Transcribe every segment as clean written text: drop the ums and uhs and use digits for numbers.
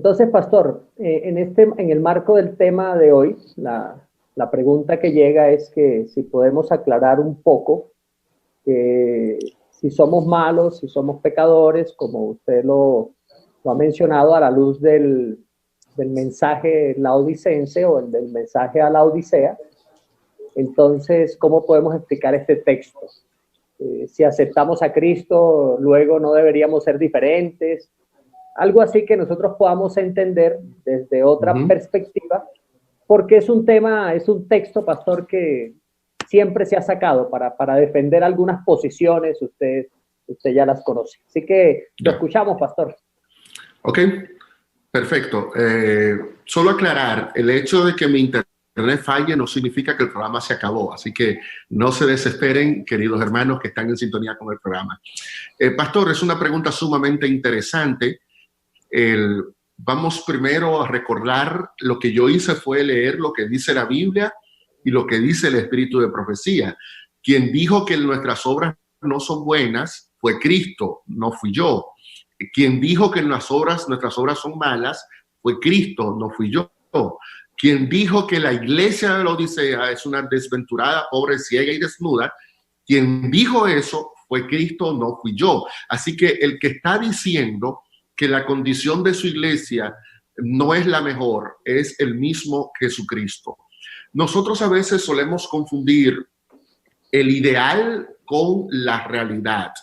Entonces, pastor, en el marco del tema de hoy, la pregunta que llega es que si podemos aclarar un poco si somos malos, si somos pecadores, como usted lo ha mencionado a la luz del mensaje laodicense o del mensaje a la Odisea. Entonces, ¿cómo podemos explicar este texto? Si aceptamos a Cristo, luego no deberíamos ser diferentes. Algo así que nosotros podamos entender desde otra perspectiva, porque es un texto, pastor, que siempre se ha sacado para defender algunas posiciones, usted ya las conoce. Así que lo escuchamos, pastor. Ok, perfecto. Solo aclarar, el hecho de que mi internet falle no significa que el programa se acabó, así que no se desesperen, queridos hermanos que están en sintonía con el programa. Pastor, es una pregunta sumamente interesante. Vamos primero a recordar, lo que yo hice fue leer lo que dice la Biblia y lo que dice el Espíritu de Profecía. Quien dijo que nuestras obras no son buenas fue Cristo, no fui yo. Quien dijo que nuestras obras son malas fue Cristo, no fui yo. Quien dijo que la iglesia de la Odisea es una desventurada, pobre, ciega y desnuda, quien dijo eso fue Cristo, no fui yo. Así que el que está diciendo que la condición de su iglesia no es la mejor, es el mismo Jesucristo. Nosotros a veces solemos confundir el ideal con la realidad.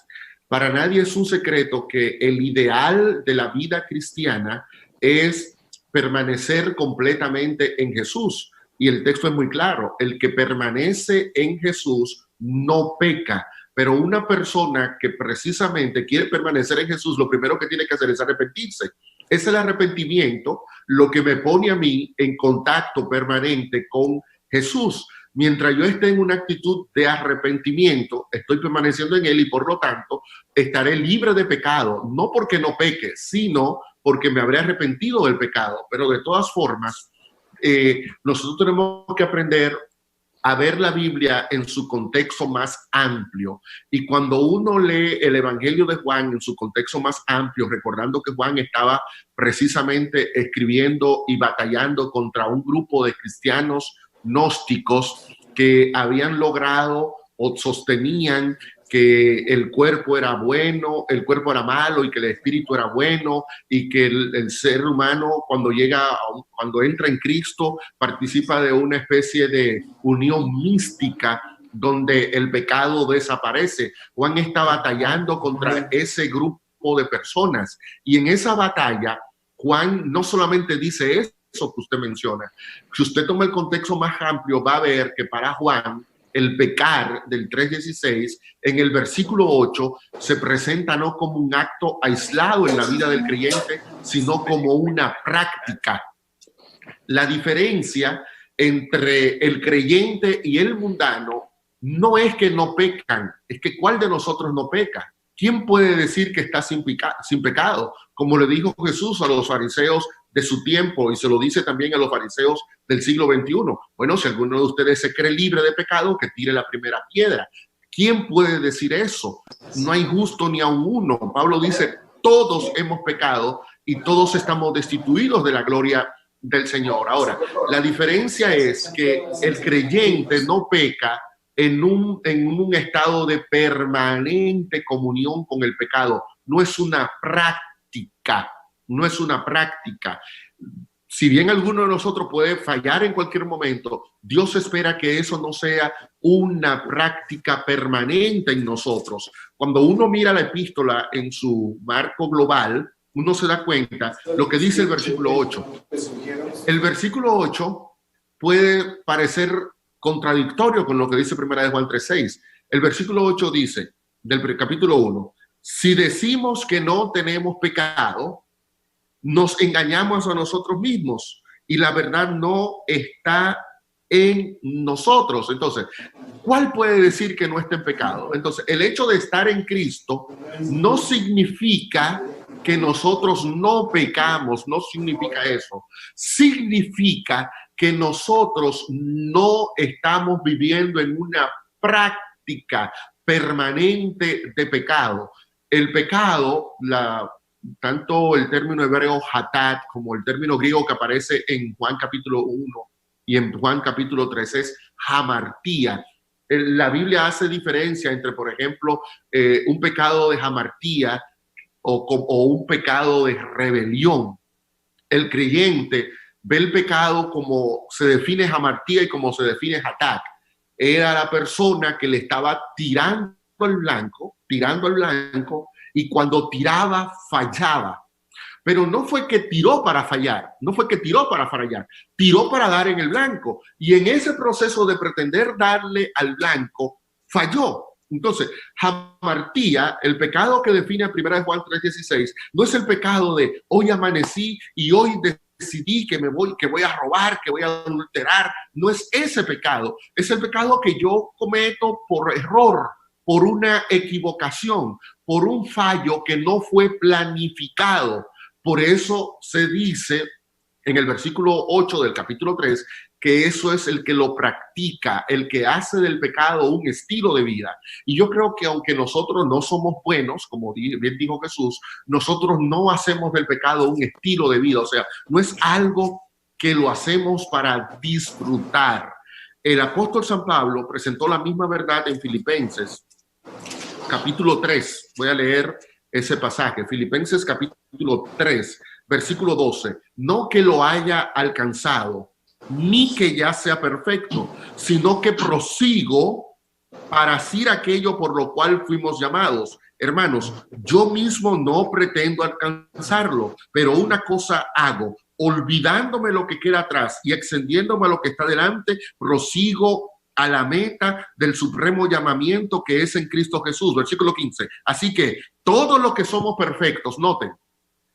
Para nadie es un secreto que el ideal de la vida cristiana es permanecer completamente en Jesús. Y el texto es muy claro, el que permanece en Jesús no peca. Pero una persona que precisamente quiere permanecer en Jesús, lo primero que tiene que hacer es arrepentirse. Es el arrepentimiento lo que me pone a mí en contacto permanente con Jesús. Mientras yo esté en una actitud de arrepentimiento, estoy permaneciendo en Él y por lo tanto estaré libre de pecado, no porque no peque, sino porque me habré arrepentido del pecado. Pero de todas formas, nosotros tenemos que aprender a ver la Biblia en su contexto más amplio. Y cuando uno lee el Evangelio de Juan en su contexto más amplio, recordando que Juan estaba precisamente escribiendo y batallando contra un grupo de cristianos gnósticos que habían logrado o sostenían que el cuerpo era bueno, el cuerpo era malo y que el espíritu era bueno y que el ser humano cuando entra en Cristo participa de una especie de unión mística donde el pecado desaparece. Juan está batallando contra ese grupo de personas y en esa batalla Juan no solamente dice eso que usted menciona. Si usted toma el contexto más amplio va a ver que para Juan el pecar del 3:16, en el versículo 8, se presenta no como un acto aislado en la vida del creyente, sino como una práctica. La diferencia entre el creyente y el mundano no es que no pecan, es que ¿cuál de nosotros no peca? ¿Quién puede decir que está sin pecado? Como le dijo Jesús a los fariseos de su tiempo y se lo dice también a los fariseos del siglo XXI. Bueno, si alguno de ustedes se cree libre de pecado, que tire la primera piedra. ¿Quién puede decir eso? No hay justo ni a uno. Pablo dice, todos hemos pecado y todos estamos destituidos de la gloria del Señor. Ahora, la diferencia es que el creyente no peca en un estado de permanente comunión con el pecado. No es una práctica. No es una práctica. Si bien alguno de nosotros puede fallar en cualquier momento, Dios espera que eso no sea una práctica permanente en nosotros. Cuando uno mira la epístola en su marco global, uno se da cuenta lo que dice el versículo 8. El versículo 8 puede parecer contradictorio con lo que dice 1 Juan 3:6. El versículo 8 dice, del capítulo 1, si decimos que no tenemos pecado, nos engañamos a nosotros mismos y la verdad no está en nosotros. Entonces, ¿cuál puede decir que no está en pecado? Entonces, el hecho de estar en Cristo no significa que nosotros no pecamos, no significa eso. Significa que nosotros no estamos viviendo en una práctica permanente de pecado. El pecado, tanto el término hebreo hatat como el término griego que aparece en Juan capítulo 1 y en Juan capítulo 3 es hamartía. La Biblia hace diferencia entre, por ejemplo, un pecado de hamartía o un pecado de rebelión. El creyente ve el pecado como se define hamartía y como se define hatat. Era la persona que le estaba tirando al blanco, y cuando tiraba fallaba. Pero no fue que tiró para fallar, tiró para dar en el blanco. Y en ese proceso de pretender darle al blanco, falló. Entonces, hamartía, el pecado que define a 1 Juan 3:16, no es el pecado de hoy amanecí y hoy decidí que voy a robar, que voy a adulterar. No es ese pecado, es el pecado que yo cometo por error, por una equivocación, por un fallo que no fue planificado. Por eso se dice en el versículo 8 del capítulo 3 que eso es el que lo practica, el que hace del pecado un estilo de vida. Y yo creo que aunque nosotros no somos buenos, como bien dijo Jesús, nosotros no hacemos del pecado un estilo de vida. O sea, no es algo que lo hacemos para disfrutar. El apóstol San Pablo presentó la misma verdad en Filipenses, capítulo 3. Voy a leer ese pasaje, Filipenses capítulo 3, versículo 12. No que lo haya alcanzado, ni que ya sea perfecto, sino que prosigo para hacer aquello por lo cual fuimos llamados. Hermanos, yo mismo no pretendo alcanzarlo, pero una cosa hago, olvidándome lo que queda atrás y extendiéndome a lo que está delante, prosigo a la meta del supremo llamamiento que es en Cristo Jesús. Versículo 15. Así que todos los que somos perfectos, noten.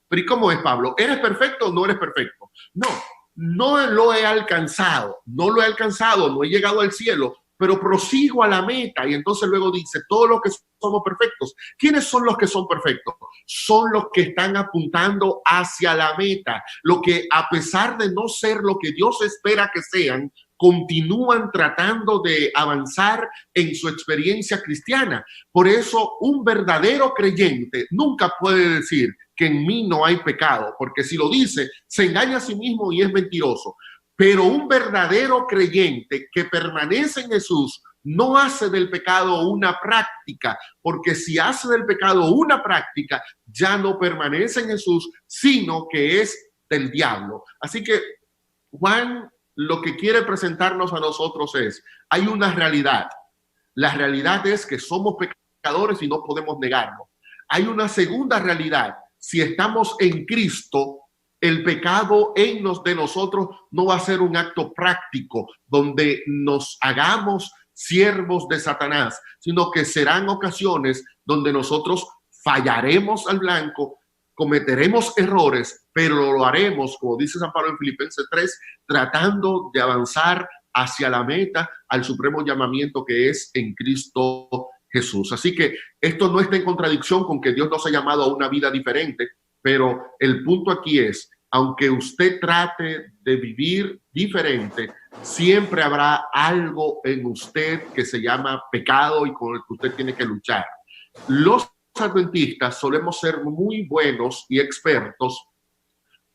Pero ¿y cómo es, Pablo? ¿Eres perfecto o no eres perfecto? No lo he alcanzado, no he llegado al cielo, pero prosigo a la meta. Y entonces luego dice, todos los que somos perfectos. ¿Quiénes son los que son perfectos? Son los que están apuntando hacia la meta, lo que a pesar de no ser lo que Dios espera que sean, continúan tratando de avanzar en su experiencia cristiana. Por eso un verdadero creyente nunca puede decir que en mí no hay pecado, porque si lo dice, se engaña a sí mismo y es mentiroso. Pero un verdadero creyente que permanece en Jesús no hace del pecado una práctica, porque si hace del pecado una práctica, ya no permanece en Jesús, sino que es del diablo. Así que Juan lo que quiere presentarnos a nosotros es, hay una realidad. La realidad es que somos pecadores y no podemos negarlo. Hay una segunda realidad. Si estamos en Cristo, el pecado de nosotros no va a ser un acto práctico donde nos hagamos siervos de Satanás, sino que serán ocasiones donde nosotros fallaremos al blanco, cometeremos errores, pero lo haremos, como dice San Pablo en Filipenses 3, tratando de avanzar hacia la meta, al supremo llamamiento que es en Cristo Jesús. Así que esto no está en contradicción con que Dios nos ha llamado a una vida diferente, pero el punto aquí es, aunque usted trate de vivir diferente, siempre habrá algo en usted que se llama pecado y con el que usted tiene que luchar. Los adventistas solemos ser muy buenos y expertos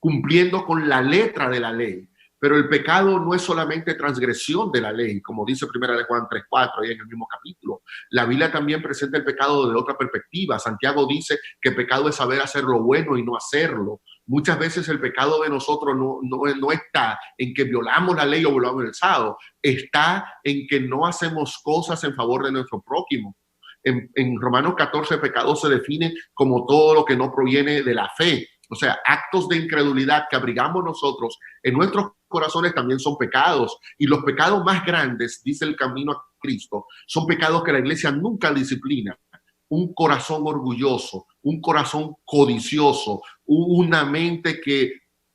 cumpliendo con la letra de la ley, pero el pecado no es solamente transgresión de la ley, como dice 1 Juan 3:4 y en el mismo capítulo. La Biblia también presenta el pecado de otra perspectiva. Santiago dice que pecado es saber hacer lo bueno y no hacerlo. Muchas veces el pecado de nosotros no está en que violamos la ley o violamos el sábado, está en que no hacemos cosas en favor de nuestro prójimo. En Romanos 14, pecado se define como todo lo que no proviene de la fe. O sea, actos de incredulidad que abrigamos nosotros en nuestros corazones también son pecados. Y los pecados más grandes, dice el Camino a Cristo, son pecados que la iglesia nunca disciplina. Un corazón orgulloso, un corazón codicioso, una mente que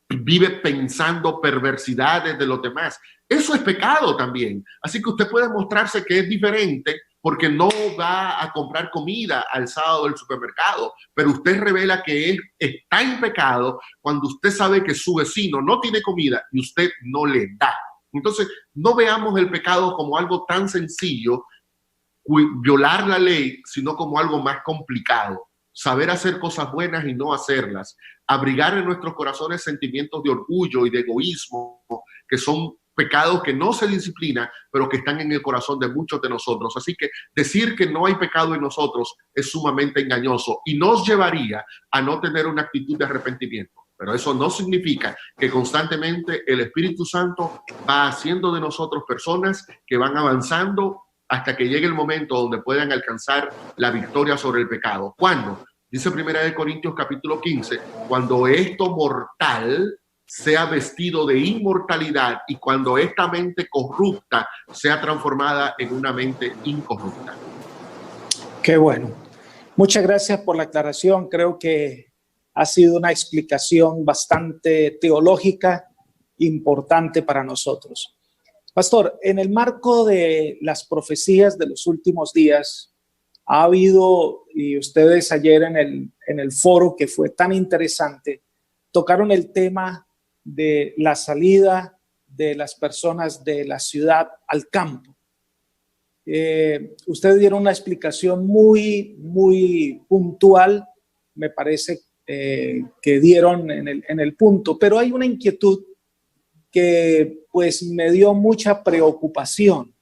vive pensando perversidades de los demás. Eso es pecado también. Así que usted puede mostrarse que es diferente porque no va a comprar comida al sábado del supermercado, pero usted revela que está en pecado cuando usted sabe que su vecino no tiene comida y usted no le da. Entonces, no veamos el pecado como algo tan sencillo, violar la ley, sino como algo más complicado. saber hacer cosas buenas y no hacerlas, abrigar en nuestros corazones sentimientos de orgullo y de egoísmo, que son pecados que no se disciplinan, pero que están en el corazón de muchos de nosotros. Así que decir que no hay pecado en nosotros es sumamente engañoso y nos llevaría a no tener una actitud de arrepentimiento. Pero eso no significa que constantemente el Espíritu Santo va haciendo de nosotros personas que van avanzando hasta que llegue el momento donde puedan alcanzar la victoria sobre el pecado. ¿Cuándo? Dice 1 Corintios capítulo 15, cuando esto mortal sea vestido de inmortalidad y cuando esta mente corrupta sea transformada en una mente incorrupta. Qué bueno. Muchas gracias por la aclaración. Creo que ha sido una explicación bastante teológica, importante para nosotros. Pastor, en el marco de las profecías de los últimos días, ha habido, y ustedes ayer en el foro que fue tan interesante, tocaron el tema de la salida de las personas de la ciudad al campo. Ustedes dieron una explicación muy puntual, me parece que dieron en el punto, pero hay una inquietud que pues me dio mucha preocupación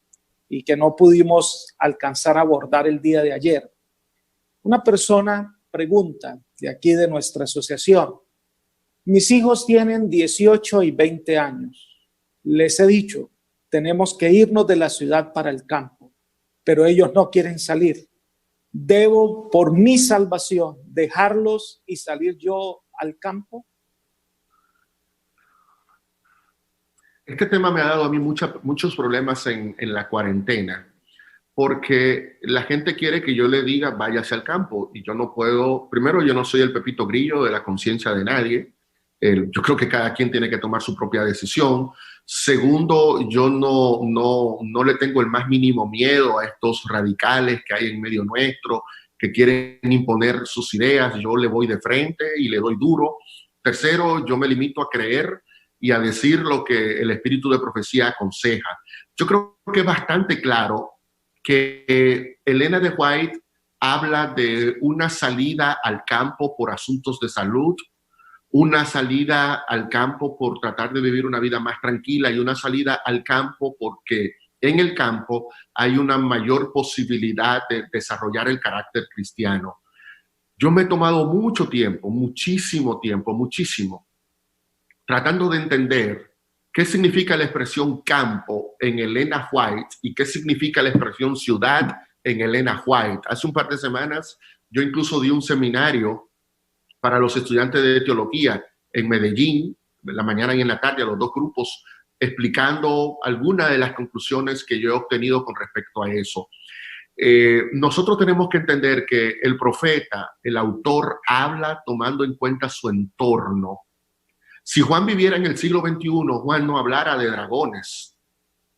y que no pudimos alcanzar a abordar el día de ayer. Una persona pregunta de aquí de nuestra asociación: mis hijos tienen 18 y 20 años. Les he dicho, tenemos que irnos de la ciudad para el campo, pero ellos no quieren salir. ¿Debo, por mi salvación, dejarlos y salir yo al campo? Este tema me ha dado a mí muchos problemas en la cuarentena, porque la gente quiere que yo le diga váyase al campo y yo no puedo. Primero, yo no soy el Pepito Grillo de la conciencia de nadie. Yo creo que cada quien tiene que tomar su propia decisión. Segundo, yo no le tengo el más mínimo miedo a estos radicales que hay en medio nuestro, que quieren imponer sus ideas. Yo le voy de frente y le doy duro. Tercero, yo me limito a creer y a decir lo que el espíritu de profecía aconseja. Yo creo que es bastante claro que Elena de White habla de una salida al campo por asuntos de salud, una salida al campo por tratar de vivir una vida más tranquila y una salida al campo porque en el campo hay una mayor posibilidad de desarrollar el carácter cristiano. Yo me he tomado mucho tiempo, muchísimo, tratando de entender qué significa la expresión campo en Elena White y qué significa la expresión ciudad en Elena White. Hace un par de semanas yo incluso di un seminario para los estudiantes de teología en Medellín, en la mañana y en la tarde, a los dos grupos, explicando algunas de las conclusiones que yo he obtenido con respecto a eso. Nosotros tenemos que entender que el profeta, el autor, habla tomando en cuenta su entorno. Si Juan viviera en el siglo XXI, Juan no hablara de dragones,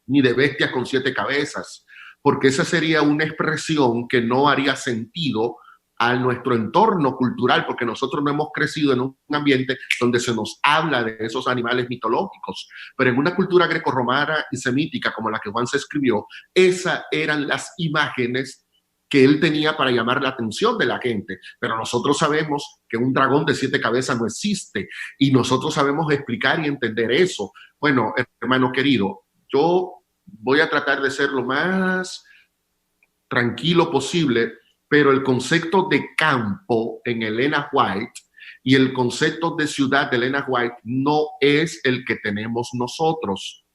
ni de bestias con 7 cabezas, porque esa sería una expresión que no haría sentido a nuestro entorno cultural, porque nosotros no hemos crecido en un ambiente donde se nos habla de esos animales mitológicos. Pero en una cultura grecorromana y semítica como la que Juan se escribió, esas eran las imágenes que él tenía para llamar la atención de la gente. Pero nosotros sabemos que un dragón de 7 cabezas no existe y nosotros sabemos explicar y entender eso. Bueno, hermano querido, yo voy a tratar de ser lo más tranquilo posible, pero el concepto de campo en Elena White y el concepto de ciudad de Elena White no es el que tenemos nosotros.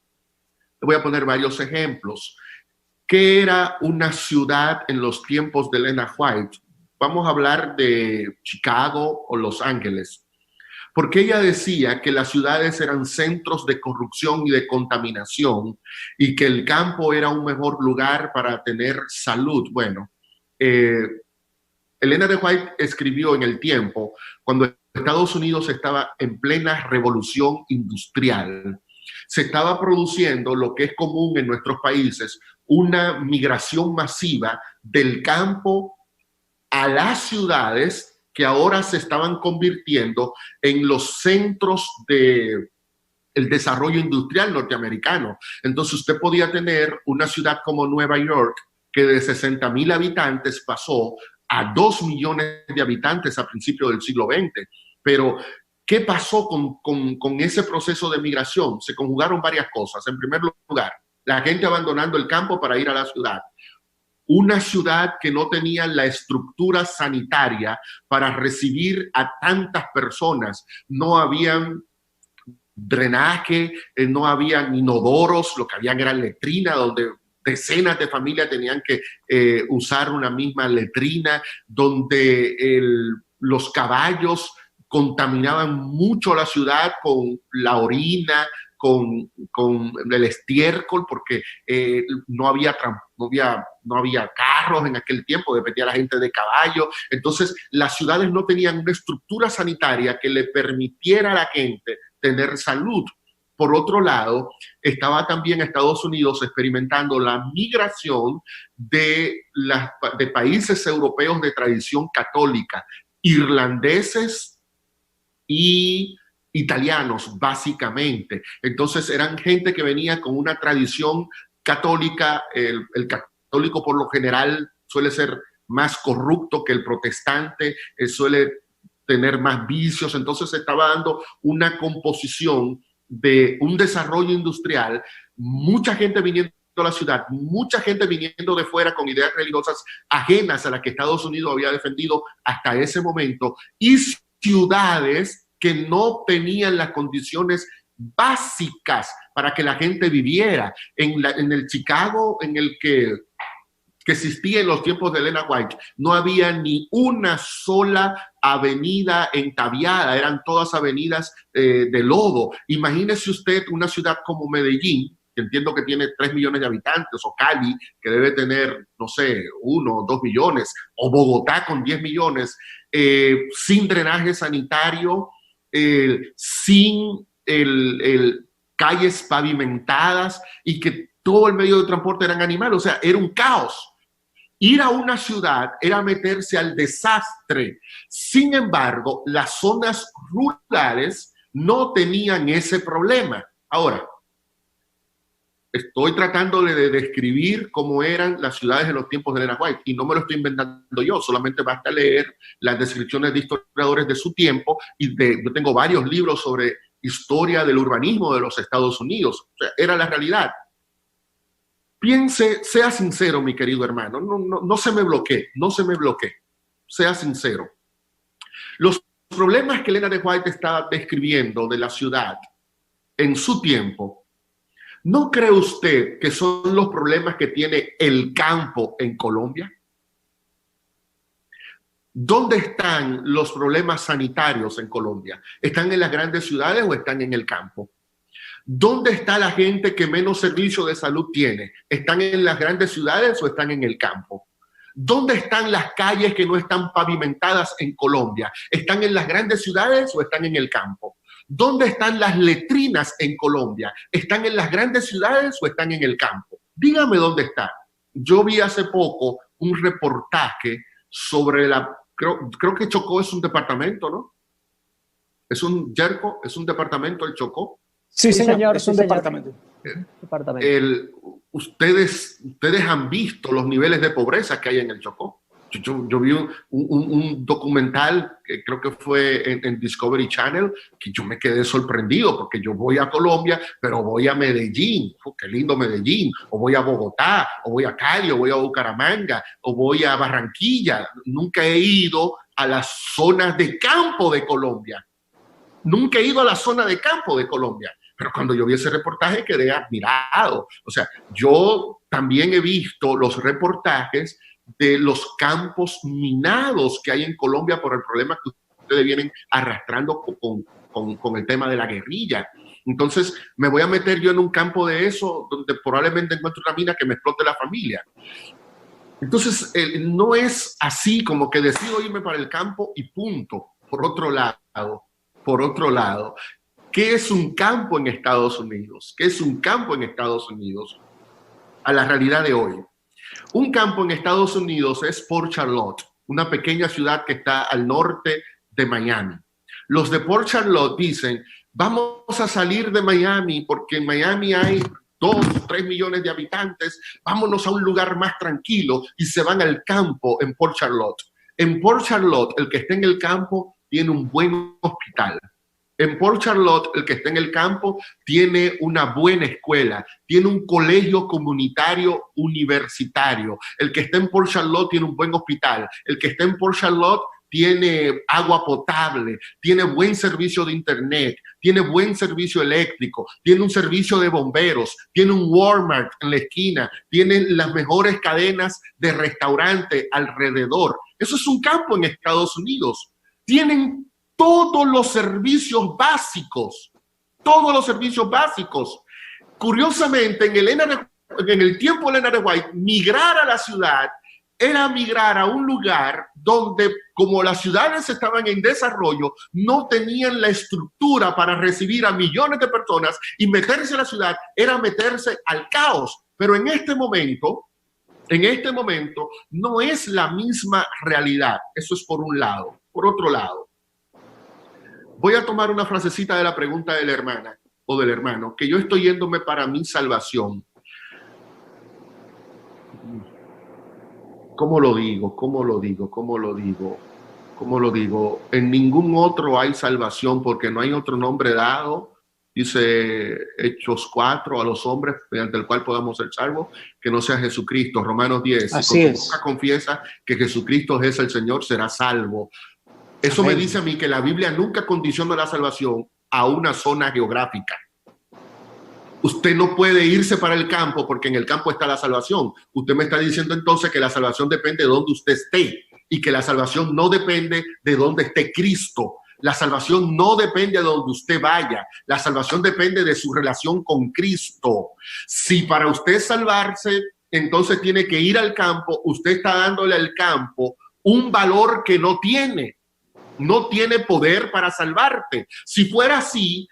Voy a poner varios ejemplos. ¿Qué era una ciudad en los tiempos de Elena White? Vamos a hablar de Chicago o Los Ángeles, porque ella decía que las ciudades eran centros de corrupción y de contaminación y que el campo era un mejor lugar para tener salud. Bueno, Elena de White escribió en el tiempo, cuando Estados Unidos estaba en plena revolución industrial, se estaba produciendo lo que es común en nuestros países, una migración masiva del campo a las ciudades que ahora se estaban convirtiendo en los centros del desarrollo industrial norteamericano. Entonces usted podía tener una ciudad como Nueva York, que de 60,000 habitantes pasó a 2 millones de habitantes a principios del siglo XX. Pero, ¿qué pasó con ese proceso de migración? Se conjugaron varias cosas. En primer lugar, la gente abandonando el campo para ir a la ciudad. Una ciudad que no tenía la estructura sanitaria para recibir a tantas personas. No habían drenaje, no habían inodoros, lo que habían era letrina, donde decenas de familias tenían que usar una misma letrina, donde los caballos contaminaban mucho la ciudad con la orina, con el estiércol, porque no había carros en aquel tiempo, dependía la gente de caballo. Entonces, las ciudades no tenían una estructura sanitaria que le permitiera a la gente tener salud. Por otro lado, estaba también Estados Unidos experimentando la migración de países europeos de tradición católica, irlandeses y italianos, básicamente. Entonces eran gente que venía con una tradición católica. El católico por lo general suele ser más corrupto que el protestante, suele tener más vicios. Entonces se estaba dando una composición de un desarrollo industrial, mucha gente viniendo a la ciudad, mucha gente viniendo de fuera con ideas religiosas ajenas a las que Estados Unidos había defendido hasta ese momento, y ciudades que no tenían las condiciones básicas para que la gente viviera. En el Chicago en el que existía en los tiempos de Elena White, no había ni una sola avenida entabiada, eran todas avenidas de lodo. Imagínese usted una ciudad como Medellín, que entiendo que tiene 3 millones de habitantes, o Cali, que debe tener, no sé, 1 o 2 millones, o Bogotá con 10 millones, sin drenaje sanitario, sin calles pavimentadas, y que todo el medio de transporte eran animales. O sea, era un caos. Ir a una ciudad era meterse al desastre. Sin embargo, las zonas rurales no tenían ese problema. Ahora, estoy tratándole de describir cómo eran las ciudades en los tiempos de Elena White, y no me lo estoy inventando yo, solamente basta leer las descripciones de historiadores de su tiempo, y yo tengo varios libros sobre historia del urbanismo de los Estados Unidos. O sea, era la realidad. Piense, sea sincero, mi querido hermano, no se me bloquee, sea sincero. Los problemas que Elena de White estaba describiendo de la ciudad en su tiempo, ¿no cree usted que son los problemas que tiene el campo en Colombia? ¿Dónde están los problemas sanitarios en Colombia? ¿Están en las grandes ciudades o están en el campo? ¿Dónde está la gente que menos servicio de salud tiene? ¿Están en las grandes ciudades o están en el campo? ¿Dónde están las calles que no están pavimentadas en Colombia? ¿Están en las grandes ciudades o están en el campo? ¿Dónde están las letrinas en Colombia? ¿Están en las grandes ciudades o están en el campo? Dígame dónde está. Yo vi hace poco un reportaje sobre creo que Chocó es un departamento, ¿no? ¿Es un departamento el Chocó? Sí, señor, es un departamento. Ustedes han visto los niveles de pobreza que hay en el Chocó. Yo vi un documental que creo que fue en Discovery Channel, que yo me quedé sorprendido, porque yo voy a Colombia, pero voy a Medellín. Oh, qué lindo Medellín. O voy a Bogotá, o voy a Cali, o voy a Bucaramanga, o voy a Barranquilla. Nunca he ido a las zonas de campo de Colombia. Nunca he ido a la zona de campo de Colombia. Pero cuando yo vi ese reportaje quedé admirado. O sea, yo también he visto los reportajes de los campos minados que hay en Colombia por el problema que ustedes vienen arrastrando con el tema de la guerrilla. Entonces, me voy a meter yo en un campo de eso, donde probablemente encuentre una mina que me explote la familia. Entonces, no es así como que decido irme para el campo y punto. Por otro lado, ¿qué es un campo en Estados Unidos? ¿Qué es un campo en Estados Unidos a la realidad de hoy? Un campo en Estados Unidos es Port Charlotte, una pequeña ciudad que está al norte de Miami. Los de Port Charlotte dicen, vamos a salir de Miami porque en Miami hay 2 o 3 millones de habitantes, vámonos a un lugar más tranquilo, y se van al campo en Port Charlotte. En Port Charlotte, el que está en el campo tiene un buen hospital. En Port Charlotte, el que está en el campo tiene una buena escuela, tiene un colegio comunitario universitario. El que está en Port Charlotte tiene un buen hospital. El que está en Port Charlotte tiene agua potable, tiene buen servicio de internet, tiene buen servicio eléctrico, tiene un servicio de bomberos, tiene un Walmart en la esquina, tiene las mejores cadenas de restaurante alrededor. Eso es un campo en Estados Unidos. Tienen todos los servicios básicos, todos los servicios básicos. Curiosamente, en el tiempo de Elena de White, migrar a la ciudad era migrar a un lugar donde, como las ciudades estaban en desarrollo, no tenían la estructura para recibir a millones de personas, y meterse a la ciudad era meterse al caos. Pero en este momento no es la misma realidad. Eso es por un lado. Por otro lado, voy a tomar una frasecita de la pregunta de la hermana o del hermano, que yo estoy yéndome para mi salvación. ¿Cómo lo digo? En ningún otro hay salvación, porque no hay otro nombre dado, dice Hechos 4, a los hombres mediante el cual podamos ser salvos, que no sea Jesucristo. Romanos 10. Así si con es. tu boca confiesa que Jesucristo es el Señor, serás salvo. Eso Amén. me dice a mí que la Biblia nunca condiciona la salvación a una zona geográfica. Usted no puede irse para el campo porque en el campo está la salvación. Usted me está diciendo entonces que la salvación depende de donde usted esté, y que la salvación no depende de donde esté Cristo. La salvación no depende de donde usted vaya. La salvación depende de su relación con Cristo. Si para usted salvarse, entonces tiene que ir al campo, usted está dándole al campo un valor que no tiene. No tiene poder para salvarte. Si fuera así,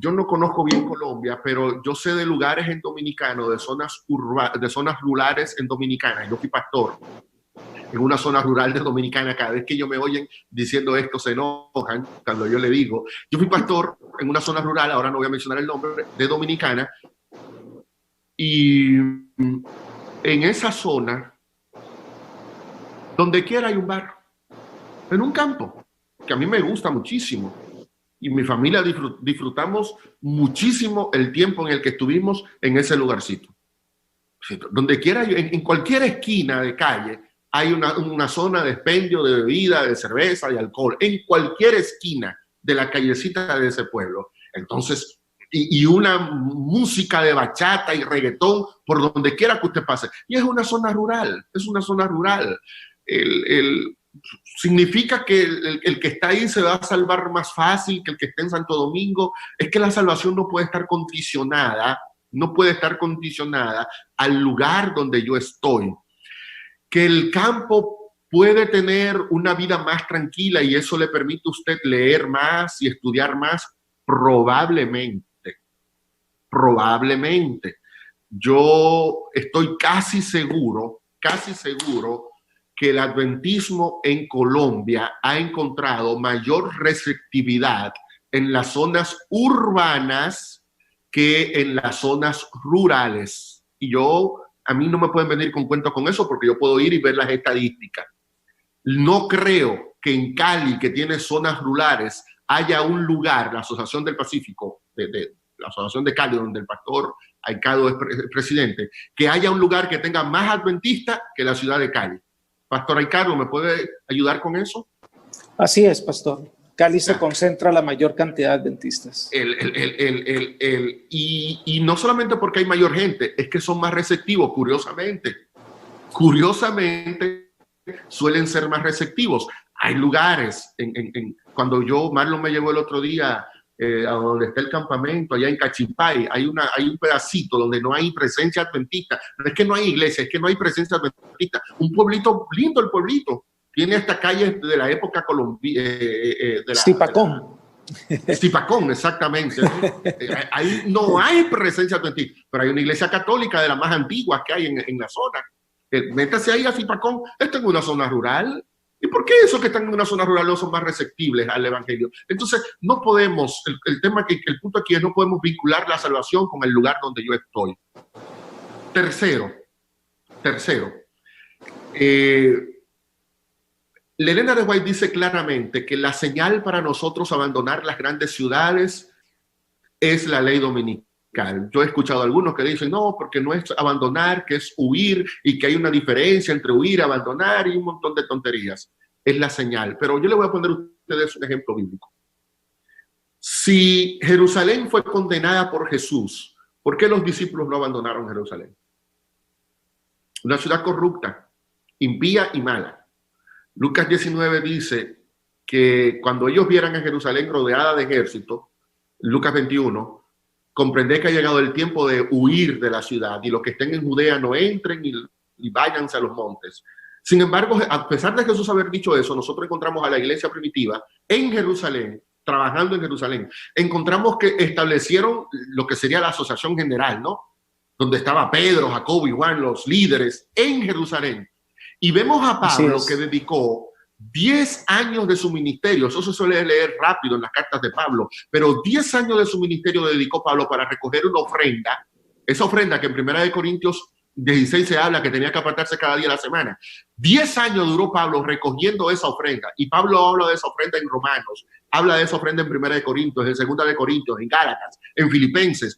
yo no conozco bien Colombia, pero yo sé de lugares en Dominicano, de zonas rurales en Dominicana. Yo fui pastor en una zona rural de Dominicana. Cada vez que ellos me oyen diciendo esto se enojan cuando yo le digo. Yo fui pastor en una zona rural, ahora no voy a mencionar el nombre, de Dominicana, y en esa zona, donde quiera hay un bar, en un campo, que a mí me gusta muchísimo. Y mi familia disfrutamos muchísimo el tiempo en el que estuvimos en ese lugarcito. Donde quiera, en cualquier esquina de calle, hay una zona de expendio de bebida, de cerveza, de alcohol. En cualquier esquina de la callecita de ese pueblo. Entonces, y una música de bachata y reggaetón por donde quiera que usted pase. Y es una zona rural, significa que el que está ahí se va a salvar más fácil que el que está en Santo Domingo. Es que la salvación no puede estar condicionada al lugar donde yo estoy. Que el campo puede tener una vida más tranquila y eso le permite a usted leer más y estudiar más, probablemente. Yo estoy casi seguro que el adventismo en Colombia ha encontrado mayor receptividad en las zonas urbanas que en las zonas rurales. Y a mí no me pueden venir con cuentos con eso, porque yo puedo ir y ver las estadísticas. No creo que en Cali, que tiene zonas rurales, haya un lugar, la Asociación del Pacífico, la Asociación de Cali, donde el pastor Aicado es presidente, que haya un lugar que tenga más adventistas que la ciudad de Cali. Pastor Aicado, ¿me puede ayudar con eso? Así es, pastor. Cali se concentra la mayor cantidad de adventistas. Y no solamente porque hay mayor gente, es que son más receptivos, curiosamente. Suelen ser más receptivos. Hay lugares, cuando Marlon me llevó el otro día a donde está el campamento, allá en Cachimpay, hay un pedacito donde no hay presencia adventista. No es que no hay iglesia, es que no hay presencia adventista. Un pueblito lindo, el pueblito. Tiene hasta calles de la época colombiana. Zipacón. Zipacón, exactamente. Ahí no hay presencia adventista, pero hay una iglesia católica de las más antiguas que hay en la zona. Métase ahí a Zipacón. Esto es una zona rural. ¿Y por qué esos que están en una zona rural no son más receptibles al evangelio? Entonces, no podemos, el punto aquí es no podemos vincular la salvación con el lugar donde yo estoy. Tercero, Elena de White dice claramente que la señal para nosotros abandonar las grandes ciudades es la ley dominical. Yo he escuchado a algunos que dicen, no, porque no es abandonar, que es huir, y que hay una diferencia entre huir, abandonar y un montón de tonterías. Es la señal. Pero yo le voy a poner a ustedes un ejemplo bíblico. Si Jerusalén fue condenada por Jesús, ¿por qué los discípulos no abandonaron Jerusalén? Una ciudad corrupta, impía y mala. Lucas 19 dice que cuando ellos vieran a Jerusalén rodeada de ejército, Lucas 21, comprendé que ha llegado el tiempo de huir de la ciudad y los que estén en Judea no entren y váyanse a los montes. Sin embargo, a pesar de Jesús haber dicho eso, nosotros encontramos a la iglesia primitiva en Jerusalén, trabajando en Jerusalén. Encontramos que establecieron lo que sería la asociación general, ¿no? Donde estaba Pedro, Jacobo y Juan, los líderes en Jerusalén. Y vemos a Pablo que dedicó 10 años de su ministerio. Eso se suele leer rápido en las cartas de Pablo, pero 10 años de su ministerio dedicó Pablo para recoger una ofrenda. Esa ofrenda que en 1 Corintios 16 se habla que tenía que apartarse cada día de la semana. 10 años duró Pablo recogiendo esa ofrenda. Y Pablo habla de esa ofrenda en Romanos, habla de esa ofrenda en 1 Corintios, en 2 Corintios, en Gálatas, en Filipenses.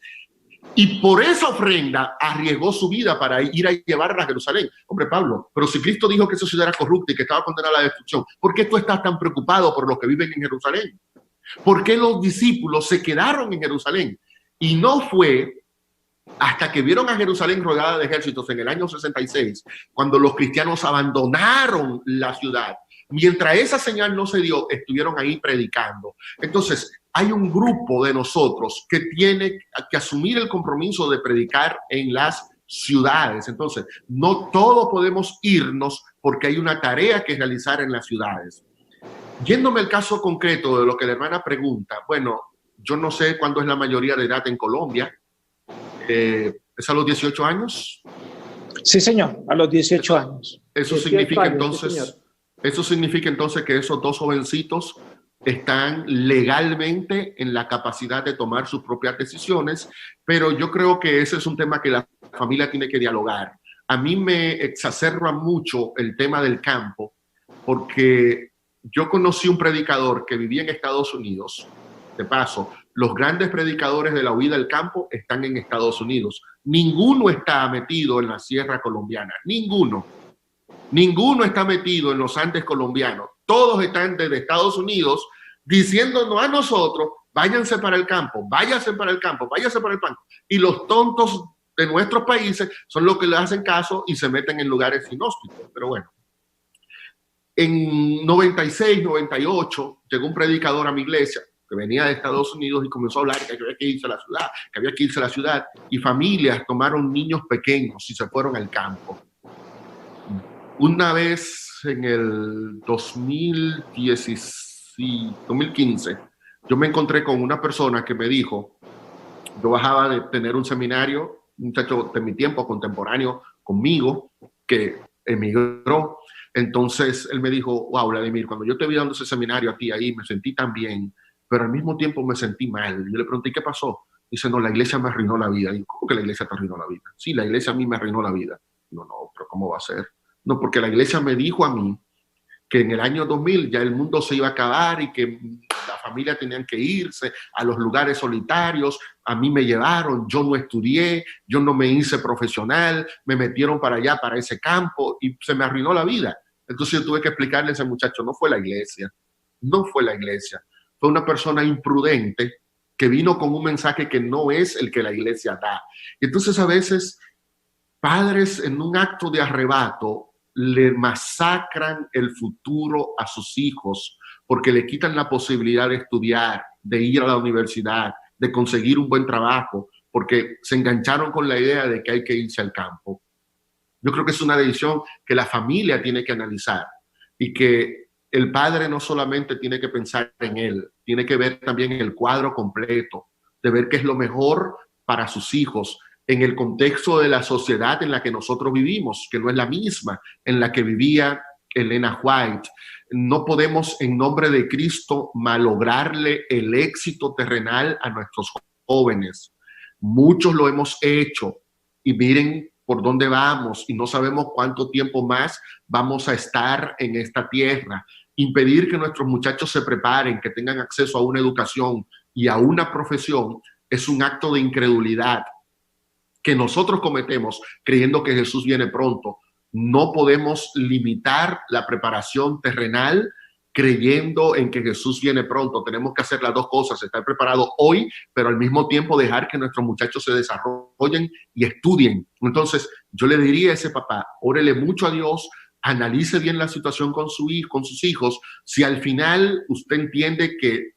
Y por esa ofrenda arriesgó su vida para ir a llevarla a Jerusalén. Hombre, Pablo, pero si Cristo dijo que esa ciudad era corrupta y que estaba condenada a la destrucción, ¿por qué tú estás tan preocupado por los que viven en Jerusalén? ¿Por qué los discípulos se quedaron en Jerusalén? Y no fue hasta que vieron a Jerusalén rodeada de ejércitos en el año 66, cuando los cristianos abandonaron la ciudad. Mientras esa señal no se dio, estuvieron ahí predicando. Entonces, hay un grupo de nosotros que tiene que asumir el compromiso de predicar en las ciudades. Entonces, no todos podemos irnos porque hay una tarea que realizar en las ciudades. Yéndome al caso concreto de lo que la hermana pregunta, bueno, yo no sé cuándo es la mayoría de edad en Colombia. ¿Es a los 18 años? Sí, señor, a los 18 años. Eso significa entonces, eso significa entonces que esos dos jovencitos están legalmente en la capacidad de tomar sus propias decisiones, pero yo creo que ese es un tema que la familia tiene que dialogar. A mí me exacerba mucho el tema del campo, porque yo conocí un predicador que vivía en Estados Unidos. De paso, los grandes predicadores de la huida del campo están en Estados Unidos. Ninguno está metido en la sierra colombiana, ninguno. Ninguno está metido en los Andes colombianos. Todos están desde Estados Unidos diciéndonos a nosotros, váyanse para el campo, váyanse para el campo, váyanse para el campo. Y los tontos de nuestros países son los que le hacen caso y se meten en lugares inhóspitos. Pero bueno, en 96, 98, llegó un predicador a mi iglesia que venía de Estados Unidos y comenzó a hablar que había que irse a la ciudad, que había que irse a la ciudad. Y familias tomaron niños pequeños y se fueron al campo. Una vez en el 2015, yo me encontré con una persona que me dijo, yo bajaba de tener un seminario, un muchacho de mi tiempo contemporáneo conmigo, que emigró. Entonces él me dijo, wow, Vladimir, cuando yo te vi dando ese seminario a ti ahí, me sentí tan bien, pero al mismo tiempo me sentí mal. Yo le pregunté, ¿qué pasó? Dice, no, la iglesia me arruinó la vida. Y yo, ¿cómo que la iglesia te arruinó la vida? Sí, la iglesia a mí me arruinó la vida. No, pero ¿cómo va a ser? No, porque la iglesia me dijo a mí que en el año 2000 ya el mundo se iba a acabar y que la familia tenían que irse a los lugares solitarios. A mí me llevaron, yo no estudié, yo no me hice profesional, me metieron para allá, para ese campo y se me arruinó la vida. Entonces yo tuve que explicarle a ese muchacho, no fue la iglesia, no fue la iglesia. Fue una persona imprudente que vino con un mensaje que no es el que la iglesia da. Y entonces a veces padres en un acto de arrebato le masacran el futuro a sus hijos porque le quitan la posibilidad de estudiar, de ir a la universidad, de conseguir un buen trabajo, porque se engancharon con la idea de que hay que irse al campo. Yo creo que es una decisión que la familia tiene que analizar y que el padre no solamente tiene que pensar en él, tiene que ver también el cuadro completo, de ver qué es lo mejor para sus hijos en el contexto de la sociedad en la que nosotros vivimos, que no es la misma en la que vivía Elena White. No podemos, en nombre de Cristo, malograrle el éxito terrenal a nuestros jóvenes. Muchos lo hemos hecho y miren por dónde vamos y no sabemos cuánto tiempo más vamos a estar en esta tierra. Impedir que nuestros muchachos se preparen, que tengan acceso a una educación y a una profesión es un acto de incredulidad que nosotros cometemos creyendo que Jesús viene pronto. No podemos limitar la preparación terrenal creyendo en que Jesús viene pronto. Tenemos que hacer las dos cosas, estar preparados hoy, pero al mismo tiempo dejar que nuestros muchachos se desarrollen y estudien. Entonces, yo le diría a ese papá, órele mucho a Dios, analice bien la situación con su hijo, con sus hijos. Si al final usted entiende que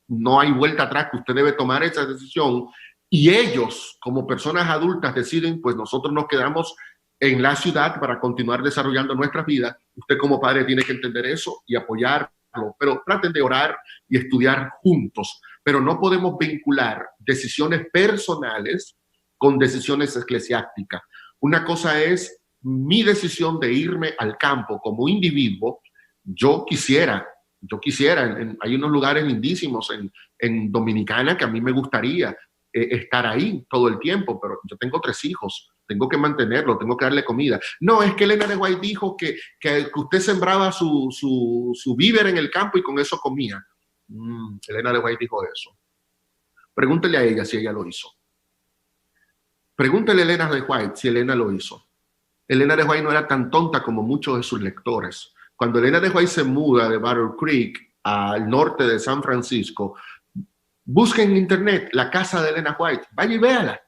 no hay vuelta atrás, que usted debe tomar esa decisión, y ellos, como personas adultas, deciden, pues nosotros nos quedamos en la ciudad para continuar desarrollando nuestras vidas, usted como padre tiene que entender eso y apoyarlo, pero traten de orar y estudiar juntos, pero no podemos vincular decisiones personales con decisiones eclesiásticas. Una cosa es mi decisión de irme al campo como individuo. Yo quisiera, hay unos lugares lindísimos en Dominicana que a mí me gustaría estar ahí todo el tiempo, pero yo tengo 3 hijos, tengo que mantenerlo, tengo que darle comida. No, es que Elena de White dijo que usted sembraba su víver en el campo y con eso comía. Elena de White dijo eso. Pregúntele a ella si ella lo hizo. Pregúntele a Elena de White si Elena lo hizo. Elena de White no era tan tonta como muchos de sus lectores. Cuando Elena de White se muda de Battle Creek al norte de San Francisco, busquen en internet la casa de Elena White, vaya y véala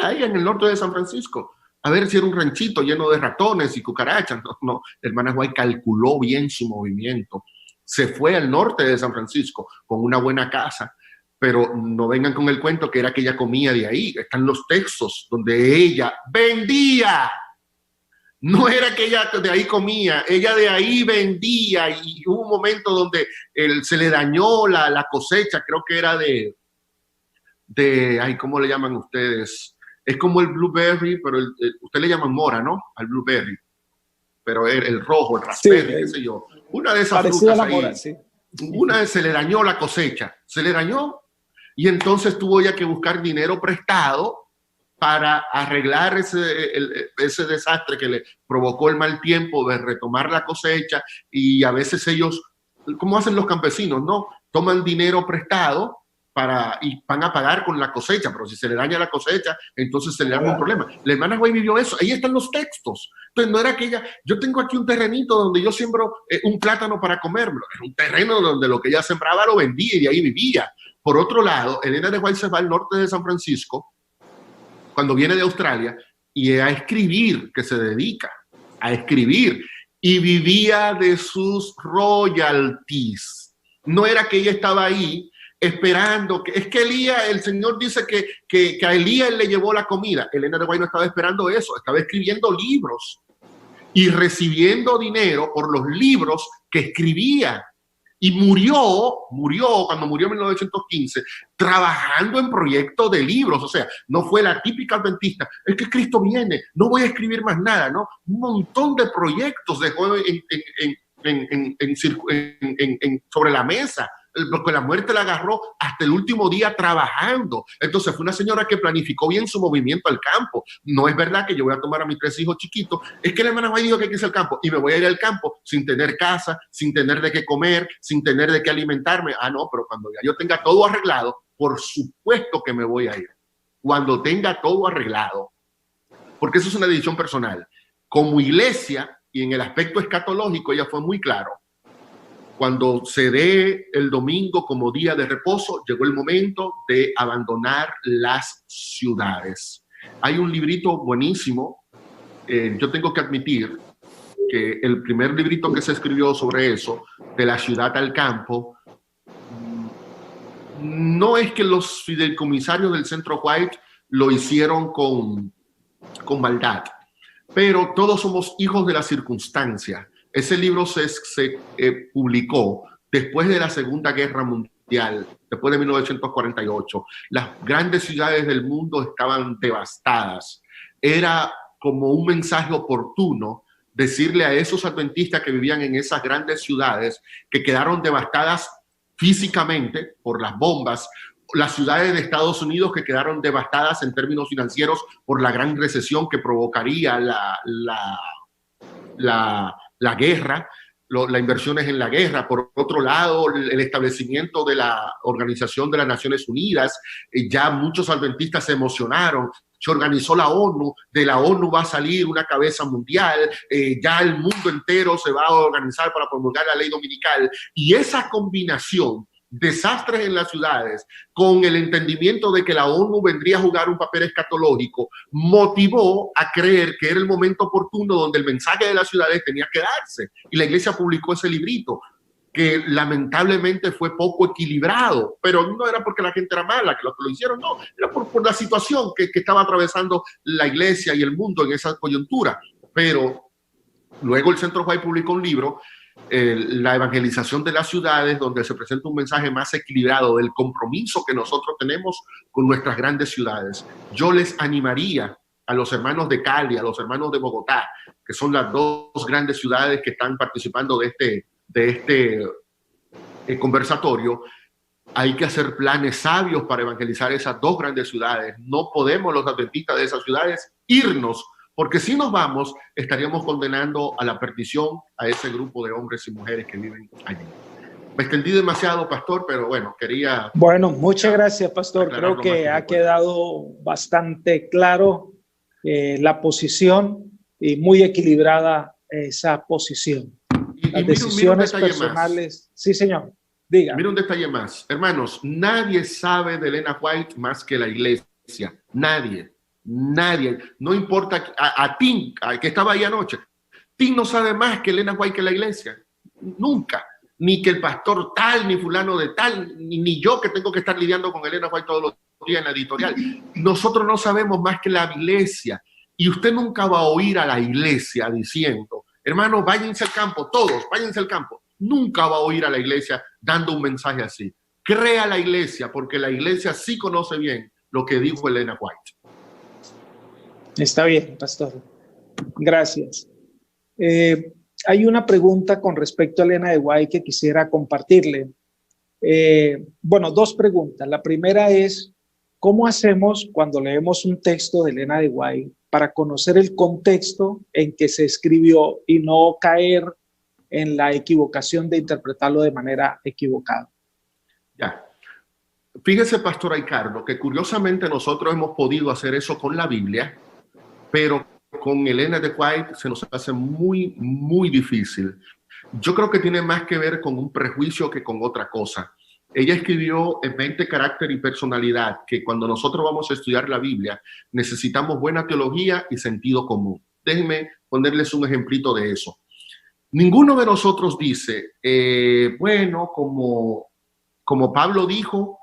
ahí en el norte de San Francisco, a ver si era un ranchito lleno de ratones y cucarachas. No, hermana White calculó bien su movimiento, se fue al norte de San Francisco con una buena casa, pero no vengan con el cuento que era que ella comía de ahí. Están los textos donde ella vendía. No era que ella de ahí comía, ella de ahí vendía, y hubo un momento donde se le dañó la cosecha, creo que era ay, ¿cómo le llaman ustedes? Es como el blueberry, pero usted le llaman mora, ¿no? Al blueberry, pero el rojo, el raspberry, sí, qué sé yo. Una de esas frutas ahí, mora, sí. Se le dañó la cosecha, se le dañó, y entonces tuvo ella que buscar dinero prestado para arreglar ese desastre que le provocó el mal tiempo, de retomar la cosecha. Y a veces ellos, como hacen los campesinos, ¿no? Toman dinero prestado y van a pagar con la cosecha, pero si se le daña la cosecha, entonces se le da un problema. La hermana White vivió eso, ahí están los textos. Entonces no era que ella, yo tengo aquí un terrenito donde yo siembro un plátano para comérmelo, era un terreno donde lo que ella sembraba lo vendía y de ahí vivía. Por otro lado, Elena de White se va al norte de San Francisco, cuando viene de Australia, y a escribir, que se dedica a escribir, y vivía de sus royalties. No era que ella estaba ahí esperando, es que Elías, el Señor dice que a Elías le llevó la comida. Elena de White no estaba esperando eso, estaba escribiendo libros y recibiendo dinero por los libros que escribía. Y murió cuando murió en 1915, trabajando en proyectos de libros. O sea, no fue la típica adventista, es que Cristo viene, no voy a escribir más nada, ¿no? Un montón de proyectos dejó sobre la mesa, porque la muerte la agarró hasta el último día trabajando. Entonces fue una señora que planificó bien su movimiento al campo. No es verdad que yo voy a tomar a mis 3 hijos chiquitos, es que la hermana White dijo que hay que irse al campo y me voy a ir al campo sin tener casa, sin tener de qué comer, sin tener de qué alimentarme. No, pero cuando ya yo tenga todo arreglado, por supuesto que me voy a ir. Cuando tenga todo arreglado, porque eso es una decisión personal. Como iglesia y en el aspecto escatológico, ella fue muy claro. Cuando se dé el domingo como día de reposo, llegó el momento de abandonar las ciudades. Hay un librito buenísimo, yo tengo que admitir que el primer librito que se escribió sobre eso, de la ciudad al campo, no es que los fideicomisarios del Centro White lo hicieron con maldad, pero todos somos hijos de la circunstancia. Ese libro se publicó después de la Segunda Guerra Mundial, después de 1948. Las grandes ciudades del mundo estaban devastadas. Era como un mensaje oportuno decirle a esos adventistas que vivían en esas grandes ciudades, que quedaron devastadas físicamente por las bombas, las ciudades de Estados Unidos que quedaron devastadas en términos financieros por la gran recesión que provocaría la guerra, las inversiones en la guerra. Por otro lado, el establecimiento de la Organización de las Naciones Unidas, ya muchos adventistas se emocionaron. Se organizó la ONU, de la ONU va a salir una cabeza mundial, ya el mundo entero se va a organizar para promulgar la ley dominical. Y esa combinación, desastres en las ciudades, con el entendimiento de que la ONU vendría a jugar un papel escatológico, motivó a creer que era el momento oportuno donde el mensaje de las ciudades tenía que darse. Y la iglesia publicó ese librito, que lamentablemente fue poco equilibrado, pero no era porque la gente era mala, que los que lo hicieron, no, era por la situación que estaba atravesando la iglesia y el mundo en esa coyuntura. Pero luego el Centro White publicó un libro, La evangelización de las ciudades, donde se presenta un mensaje más equilibrado del compromiso que nosotros tenemos con nuestras grandes ciudades. Yo les animaría a los hermanos de Cali, a los hermanos de Bogotá, que son las dos grandes ciudades que están participando de este conversatorio. Hay que hacer planes sabios para evangelizar esas dos grandes ciudades. No podemos los adventistas de esas ciudades irnos, porque si nos vamos, estaríamos condenando a la perdición a ese grupo de hombres y mujeres que viven allí. Me extendí demasiado, pastor, pero bueno, quería... Bueno, muchas gracias, pastor. Creo que ha quedado bastante claro la posición y muy equilibrada esa posición. Las decisiones personales... Sí, señor. Diga. Mira un detalle más. Hermanos, nadie sabe de Elena White más que la iglesia. Nadie. No importa a Tim, que estaba ahí anoche. Tim no sabe más que Elena White que la iglesia. Nunca. Ni que el pastor tal, ni fulano de tal, ni yo que tengo que estar lidiando con Elena White todos los días en la editorial. Nosotros no sabemos más que la iglesia. Y usted nunca va a oír a la iglesia diciendo, hermanos, váyanse al campo, todos, váyanse al campo. Nunca va a oír a la iglesia dando un mensaje así. Crea la iglesia, porque la iglesia sí conoce bien lo que dijo Elena White. Está bien, pastor. Gracias. Hay una pregunta con respecto a Elena de White que quisiera compartirle. Bueno, dos preguntas. La primera es, ¿cómo hacemos cuando leemos un texto de Elena de White para conocer el contexto en que se escribió y no caer en la equivocación de interpretarlo de manera equivocada? Ya. Fíjese, pastor Ricardo, que curiosamente nosotros hemos podido hacer eso con la Biblia, pero con Elena de White se nos hace muy, muy difícil. Yo creo que tiene más que ver con un prejuicio que con otra cosa. Ella escribió en mente, carácter y personalidad, que cuando nosotros vamos a estudiar la Biblia necesitamos buena teología y sentido común. Déjenme ponerles un ejemplito de eso. Ninguno de nosotros dice, bueno, como Pablo dijo,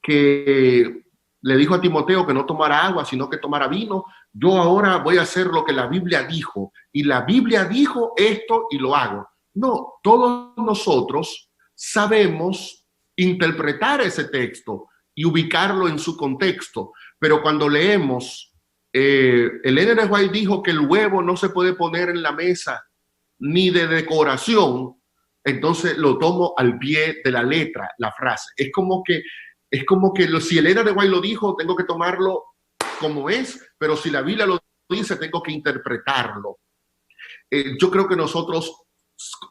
que le dijo a Timoteo que no tomara agua, sino que tomara vino, yo ahora voy a hacer lo que la Biblia dijo, y la Biblia dijo esto y lo hago. No, todos nosotros sabemos interpretar ese texto y ubicarlo en su contexto, pero cuando leemos, Elena de White dijo que el huevo no se puede poner en la mesa ni de decoración, entonces lo tomo al pie de la letra, la frase. Es como que si Elena de White lo dijo, tengo que tomarlo como es, pero si la Biblia lo dice, tengo que interpretarlo. Yo creo que nosotros,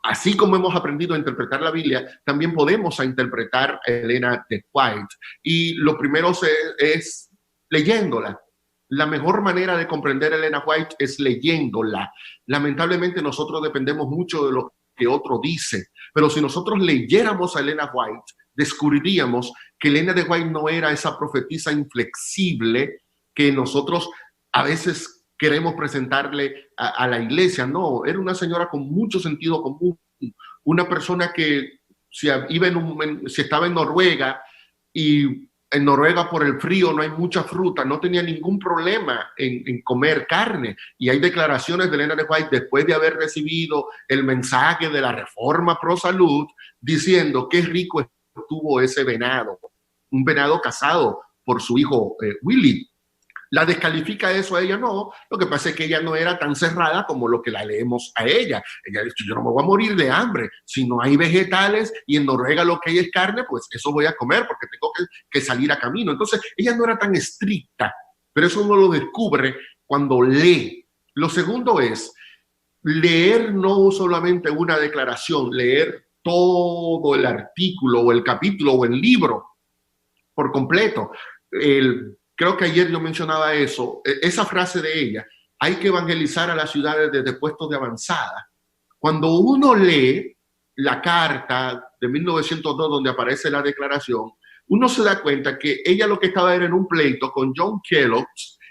así como hemos aprendido a interpretar la Biblia, también podemos interpretar a Elena de White. Y lo primero es leyéndola. La mejor manera de comprender a Elena White es leyéndola. Lamentablemente nosotros dependemos mucho de lo que otro dice, pero si nosotros leyéramos a Elena White, descubriríamos que Elena de White no era esa profetisa inflexible que nosotros a veces queremos presentarle a la iglesia. No, era una señora con mucho sentido común, una persona que si estaba en Noruega y en Noruega por el frío no hay mucha fruta, no tenía ningún problema en comer carne. Y hay declaraciones de Elena de White después de haber recibido el mensaje de la reforma pro salud, diciendo qué rico estuvo ese venado, un venado cazado por su hijo Willy. ¿La descalifica eso a ella? No. Lo que pasa es que ella no era tan cerrada como lo que la leemos a ella. Ella dice, yo no me voy a morir de hambre. Si no hay vegetales y en Noruega lo que hay es carne, pues eso voy a comer porque tengo que salir a camino. Entonces, ella no era tan estricta, pero eso uno lo descubre cuando lee. Lo segundo es leer no solamente una declaración, leer todo el artículo o el capítulo o el libro por completo. Creo que ayer yo mencionaba eso, esa frase de ella, hay que evangelizar a las ciudades desde puestos de avanzada. Cuando uno lee la carta de 1902 donde aparece la declaración, uno se da cuenta que ella lo que estaba era en un pleito con John Kellogg,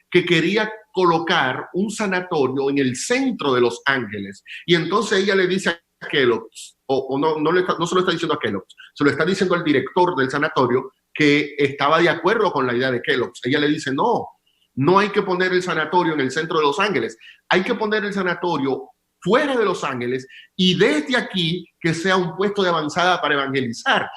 que quería colocar un sanatorio en el centro de Los Ángeles. Y entonces ella le dice a Kellogg, no se lo está diciendo a Kellogg, se lo está diciendo al director del sanatorio, que estaba de acuerdo con la idea de Kellogg. Ella le dice, no hay que poner el sanatorio en el centro de Los Ángeles, hay que poner el sanatorio fuera de Los Ángeles y desde aquí que sea un puesto de avanzada para evangelizar.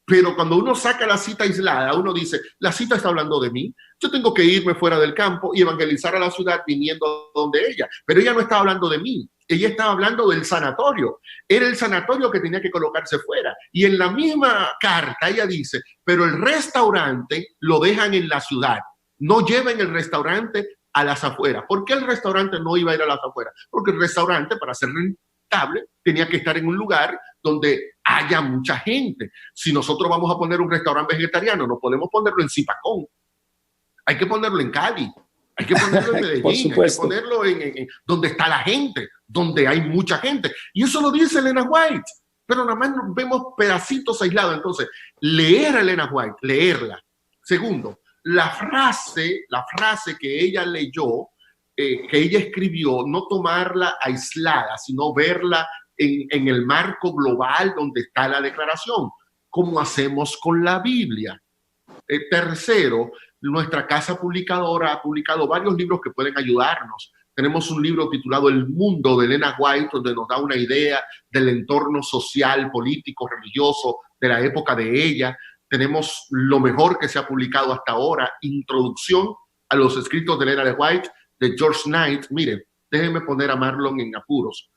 Pero cuando uno saca la cita aislada, uno dice, la cita está hablando de mí, yo tengo que irme fuera del campo y evangelizar a la ciudad viniendo donde ella. Pero ella no estaba hablando de mí, ella estaba hablando del sanatorio. Era el sanatorio que tenía que colocarse fuera. Y en la misma carta ella dice, pero el restaurante lo dejan en la ciudad. No lleven el restaurante a las afueras. ¿Por qué el restaurante no iba a ir a las afueras? Porque el restaurante, para ser rentable, tenía que estar en un lugar donde haya mucha gente. Si nosotros vamos a poner un restaurante vegetariano, no podemos ponerlo en Zipacón. Hay que ponerlo en Cali. Hay que ponerlo en Medellín, hay que ponerlo en donde está la gente, donde hay mucha gente. Y eso lo dice Elena White, pero nada más vemos pedacitos aislados. Entonces, leer a Elena White, leerla. Segundo, la frase que ella leyó, que ella escribió, no tomarla aislada, sino verla en el marco global donde está la declaración, como hacemos con la Biblia. Tercero, nuestra casa publicadora ha publicado varios libros que pueden ayudarnos. Tenemos un libro titulado El Mundo de Elena White, donde nos da una idea del entorno social, político, religioso de la época de ella. Tenemos lo mejor que se ha publicado hasta ahora, Introducción a los escritos de Elena White, de George Knight. Mire, déjenme poner a Marlon en apuros.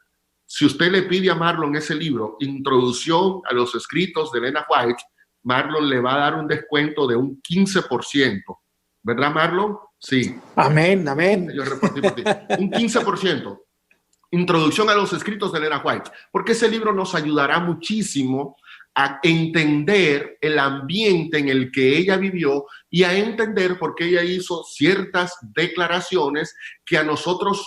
Si usted le pide a Marlon ese libro, Introducción a los escritos de Elena White, Marlon le va a dar un descuento de un 15%. ¿Verdad, Marlon? Sí. Amén, amén. Yo repartí por ti. Un 15%. Introducción a los escritos de Elena White. Porque ese libro nos ayudará muchísimo a entender el ambiente en el que ella vivió y a entender por qué ella hizo ciertas declaraciones que a nosotros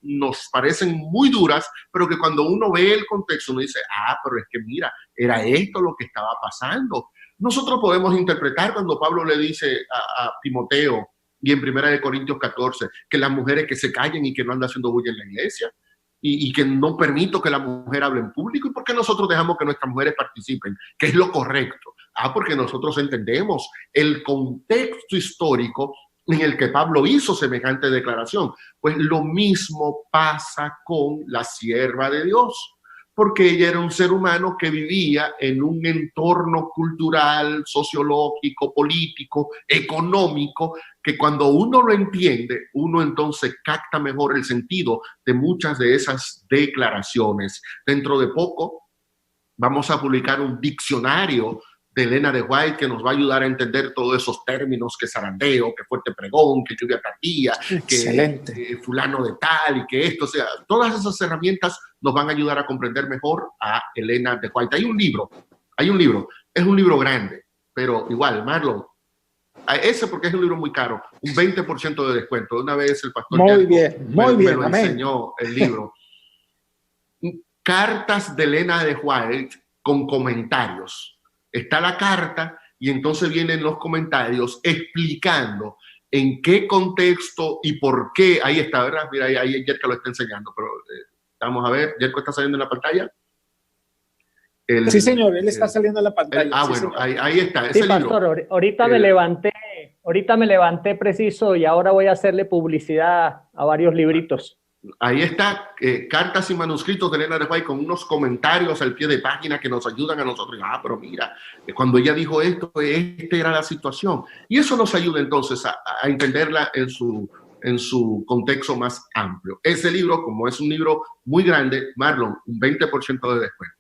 nos parecen muy duras, pero que cuando uno ve el contexto uno dice, pero es que mira, era esto lo que estaba pasando. Nosotros podemos interpretar cuando Pablo le dice a Timoteo y en 1 Corintios 14 que las mujeres que se callen y que no andan haciendo bulla en la iglesia y que no permito que la mujer hable en público. ¿Y por qué nosotros dejamos que nuestras mujeres participen? ¿Qué es lo correcto? Porque nosotros entendemos el contexto histórico en el que Pablo hizo semejante declaración. Pues lo mismo pasa con la sierva de Dios, porque ella era un ser humano que vivía en un entorno cultural, sociológico, político, económico, que cuando uno lo entiende, uno entonces capta mejor el sentido de muchas de esas declaraciones. Dentro de poco vamos a publicar un diccionario de Elena de White que nos va a ayudar a entender todos esos términos, que zarandeo, que fuerte pregón, que lluvia tardía, que fulano de tal y que esto, o sea, todas esas herramientas nos van a ayudar a comprender mejor a Elena de White. Hay un libro, es un libro grande, pero igual, Marlon, ese porque es un libro muy caro, un 20% de descuento. Una vez el pastor muy bien, me lo enseñó el libro. Cartas de Elena de White con comentarios. Está la carta y entonces vienen los comentarios explicando en qué contexto y por qué. Ahí está, ¿verdad? Mira, ahí Yerka lo está enseñando, pero vamos a ver, ¿Yerka está saliendo en la pantalla? Sí, señor, él está saliendo en la pantalla. Sí, bueno, ahí está. Sí, pastor, ahorita me levanté preciso y ahora voy a hacerle publicidad a varios libritos. Ahí está, cartas y manuscritos de Elena de White con unos comentarios al pie de página que nos ayudan a nosotros. Ah, pero mira, cuando ella dijo esto, esta era la situación. Y eso nos ayuda entonces a entenderla en su contexto más amplio. Ese libro, como es un libro muy grande, Marlon, un 20% de descuento.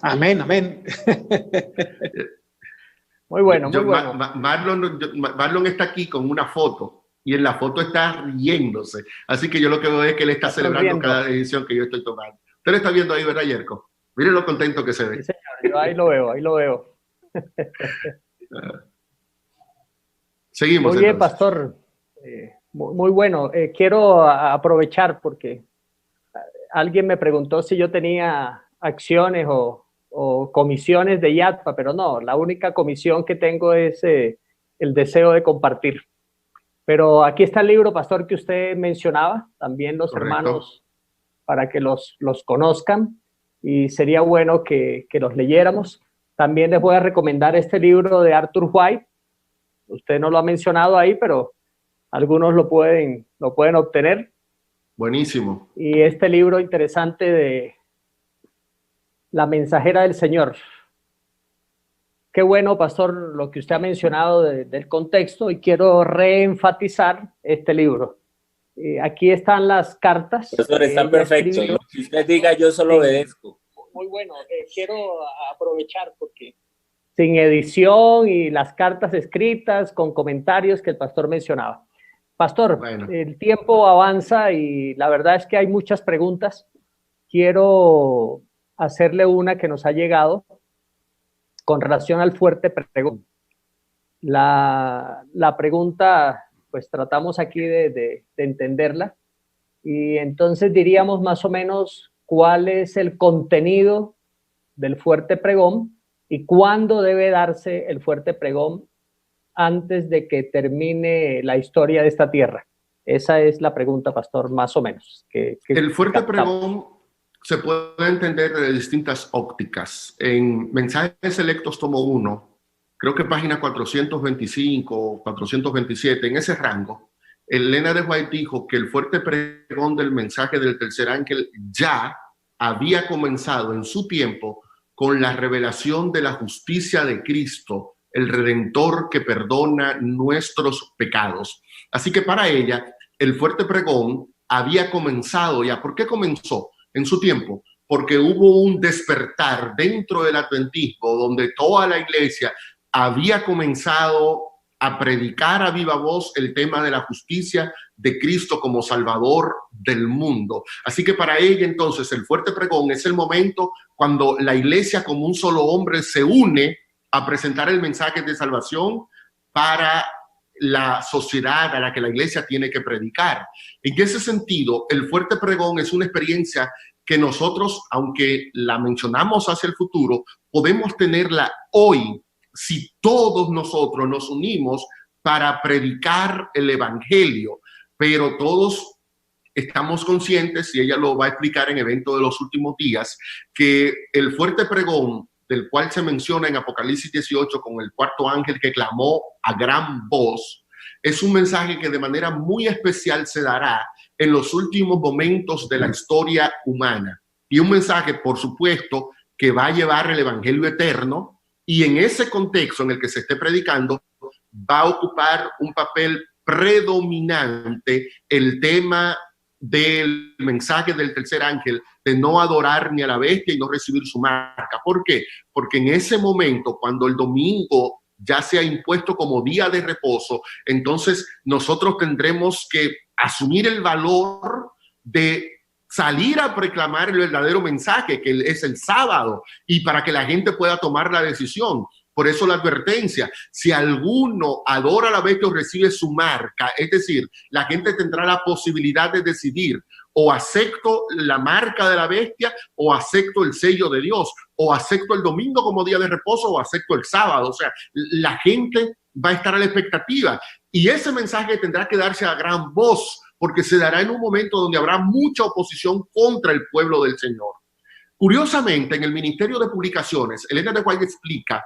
Amén, amén. Muy bueno, muy bueno. Marlon está aquí con una foto y en la foto está riéndose. Así que yo lo que veo es que él está celebrando cada decisión que yo estoy tomando. Usted lo está viendo ahí, ¿verdad, Yerko? Miren lo contento que se ve. Sí, señor, yo ahí lo veo, ahí lo veo. Seguimos. Muy bien, pastor. Muy bueno. Quiero aprovechar porque alguien me preguntó si yo tenía acciones o comisiones de IATPA, pero no, la única comisión que tengo es el deseo de compartir. Pero aquí está el libro, pastor, que usted mencionaba, también los Correcto. hermanos, para que los conozcan, y sería bueno que los leyéramos. También les voy a recomendar este libro de Arthur White. Usted no lo ha mencionado ahí, pero algunos lo pueden obtener. Buenísimo. Y este libro interesante de La mensajera del Señor. Qué bueno, pastor, lo que usted ha mencionado del contexto, y quiero reenfatizar este libro. Aquí están las cartas. Profesor, está perfecto. Lo que usted diga, yo solo obedezco. Muy bueno. Quiero aprovechar porque sin edición y las cartas escritas con comentarios que el pastor mencionaba. Pastor, bueno, el tiempo avanza y la verdad es que hay muchas preguntas. Quiero hacerle una que nos ha llegado con relación al fuerte pregón. La pregunta, pues tratamos aquí de entenderla, y entonces diríamos más o menos cuál es el contenido del fuerte pregón y cuándo debe darse el fuerte pregón antes de que termine la historia de esta tierra. Esa es la pregunta, pastor, más o menos. El fuerte pregón se puede entender de distintas ópticas. En Mensajes Selectos tomo 1, creo que página 425 o 427, en ese rango, Elena de White dijo que el fuerte pregón del mensaje del tercer ángel ya había comenzado en su tiempo con la revelación de la justicia de Cristo, el Redentor que perdona nuestros pecados. Así que para ella, el fuerte pregón había comenzado ya. ¿Por qué comenzó en su tiempo? Porque hubo un despertar dentro del adventismo donde toda la iglesia había comenzado a predicar a viva voz el tema de la justicia de Cristo como Salvador del mundo. Así que para ella entonces el fuerte pregón es el momento cuando la iglesia como un solo hombre se une a presentar el mensaje de salvación para la sociedad a la que la iglesia tiene que predicar. En ese sentido, el fuerte pregón es una experiencia que nosotros, aunque la mencionamos hacia el futuro, podemos tenerla hoy si todos nosotros nos unimos para predicar el evangelio. Pero todos estamos conscientes, y ella lo va a explicar en Evento de los Últimos Días, que el fuerte pregón del cual se menciona en Apocalipsis 18 con el cuarto ángel que clamó a gran voz, es un mensaje que de manera muy especial se dará en los últimos momentos de la historia humana. Y un mensaje, por supuesto, que va a llevar el evangelio eterno, y en ese contexto en el que se esté predicando va a ocupar un papel predominante el tema del mensaje del tercer ángel de no adorar ni a la bestia y no recibir su marca. ¿Por qué? Porque en ese momento, cuando el domingo ya sea impuesto como día de reposo, entonces nosotros tendremos que asumir el valor de salir a proclamar el verdadero mensaje, que es el sábado, y para que la gente pueda tomar la decisión. Por eso la advertencia: si alguno adora a la bestia o recibe su marca, es decir, la gente tendrá la posibilidad de decidir: o acepto la marca de la bestia, o acepto el sello de Dios, o acepto el domingo como día de reposo, o acepto el sábado. O sea, la gente va a estar a la expectativa, y ese mensaje tendrá que darse a gran voz, porque se dará en un momento donde habrá mucha oposición contra el pueblo del Señor. Curiosamente, en el Ministerio de Publicaciones, Elena de White explica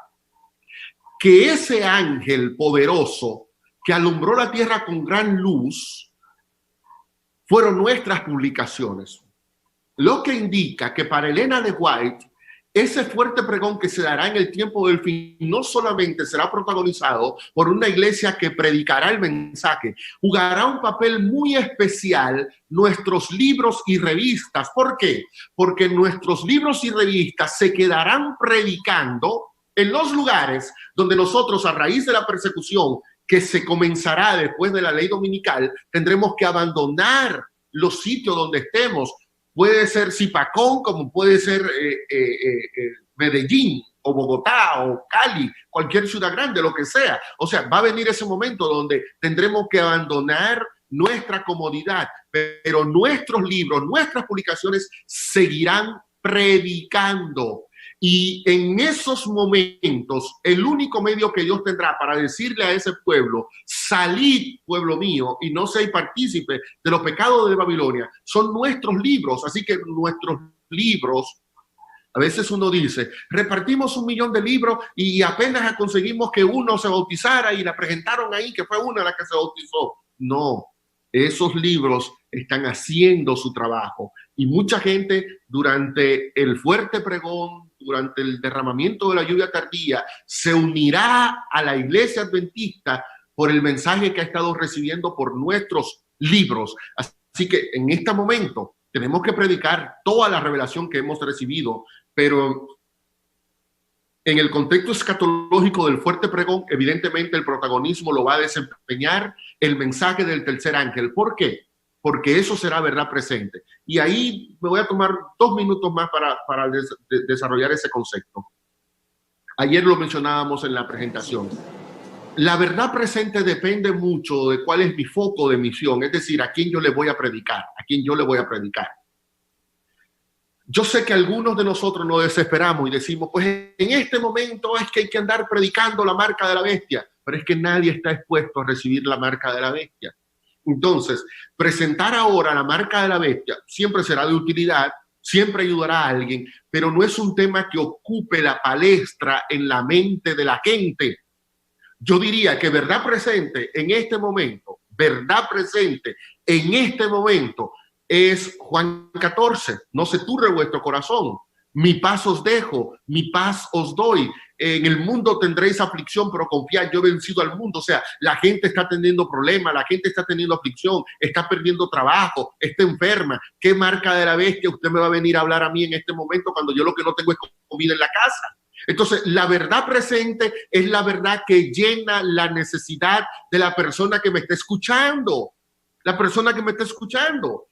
que ese ángel poderoso que alumbró la tierra con gran luz fueron nuestras publicaciones. Lo que indica que para Elena de White, ese fuerte pregón que se dará en el tiempo del fin no solamente será protagonizado por una iglesia que predicará el mensaje, jugará un papel muy especial nuestros libros y revistas. ¿Por qué? Porque nuestros libros y revistas se quedarán predicando en los lugares donde nosotros, a raíz de la persecución que se comenzará después de la ley dominical, tendremos que abandonar los sitios donde estemos. Puede ser Zipacón, como puede ser Medellín o Bogotá o Cali, cualquier ciudad grande, lo que sea. O sea, va a venir ese momento donde tendremos que abandonar nuestra comodidad, pero nuestros libros, nuestras publicaciones seguirán predicando. Y en esos momentos, el único medio que Dios tendrá para decirle a ese pueblo, salid, pueblo mío, y no seáis partícipe de los pecados de Babilonia, son nuestros libros. Así que nuestros libros, a veces uno dice, repartimos 1 millón de libros y apenas conseguimos que uno se bautizara y la presentaron ahí, que fue una la que se bautizó. No, esos libros están haciendo su trabajo. Y mucha gente durante el fuerte pregón, durante el derramamiento de la lluvia tardía, se unirá a la iglesia adventista por el mensaje que ha estado recibiendo por nuestros libros. Así que en este momento tenemos que predicar toda la revelación que hemos recibido, pero en el contexto escatológico del fuerte pregón, evidentemente el protagonismo lo va a desempeñar el mensaje del tercer ángel. ¿Por qué? Porque eso será verdad presente. Y ahí me voy a tomar 2 minutos más para desarrollar ese concepto. Ayer lo mencionábamos en la presentación. La verdad presente depende mucho de cuál es mi foco de misión, es decir, a quién yo le voy a predicar, a quién yo le voy a predicar. Yo sé que algunos de nosotros nos desesperamos y decimos, pues en este momento es que hay que andar predicando la marca de la bestia, pero es que nadie está expuesto a recibir la marca de la bestia. Entonces, presentar ahora la marca de la bestia siempre será de utilidad, siempre ayudará a alguien, pero no es un tema que ocupe la palestra en la mente de la gente. Yo diría que verdad presente en este momento, es Juan 14. No se turbe vuestro corazón. Mi paz os dejo, mi paz os doy. En el mundo tendréis aflicción, pero confiad, yo he vencido al mundo. O sea, la gente está teniendo problemas, la gente está teniendo aflicción, está perdiendo trabajo, está enferma. ¿Qué marca de la bestia usted me va a venir a hablar a mí en este momento cuando yo lo que no tengo es comida en la casa? Entonces, la verdad presente es la verdad que llena la necesidad de la persona que me está escuchando. La persona que me está escuchando.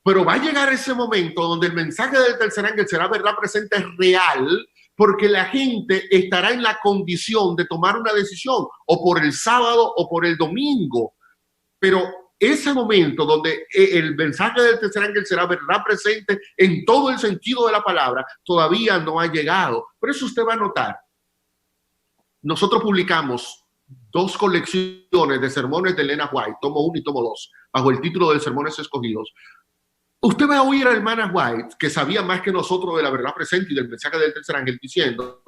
Pero va a llegar ese momento donde el mensaje del tercer ángel será verdad presente real, porque la gente estará en la condición de tomar una decisión, o por el sábado o por el domingo. Pero ese momento donde el mensaje del tercer ángel será verdad presente en todo el sentido de la palabra, todavía no ha llegado. Por eso usted va a notar, nosotros publicamos 2 colecciones de sermones de Elena White, tomo 1 y tomo 2, bajo el título de Sermones Escogidos. Usted va a oír a la hermana White, que sabía más que nosotros de la verdad presente y del mensaje del tercer ángel, diciendo,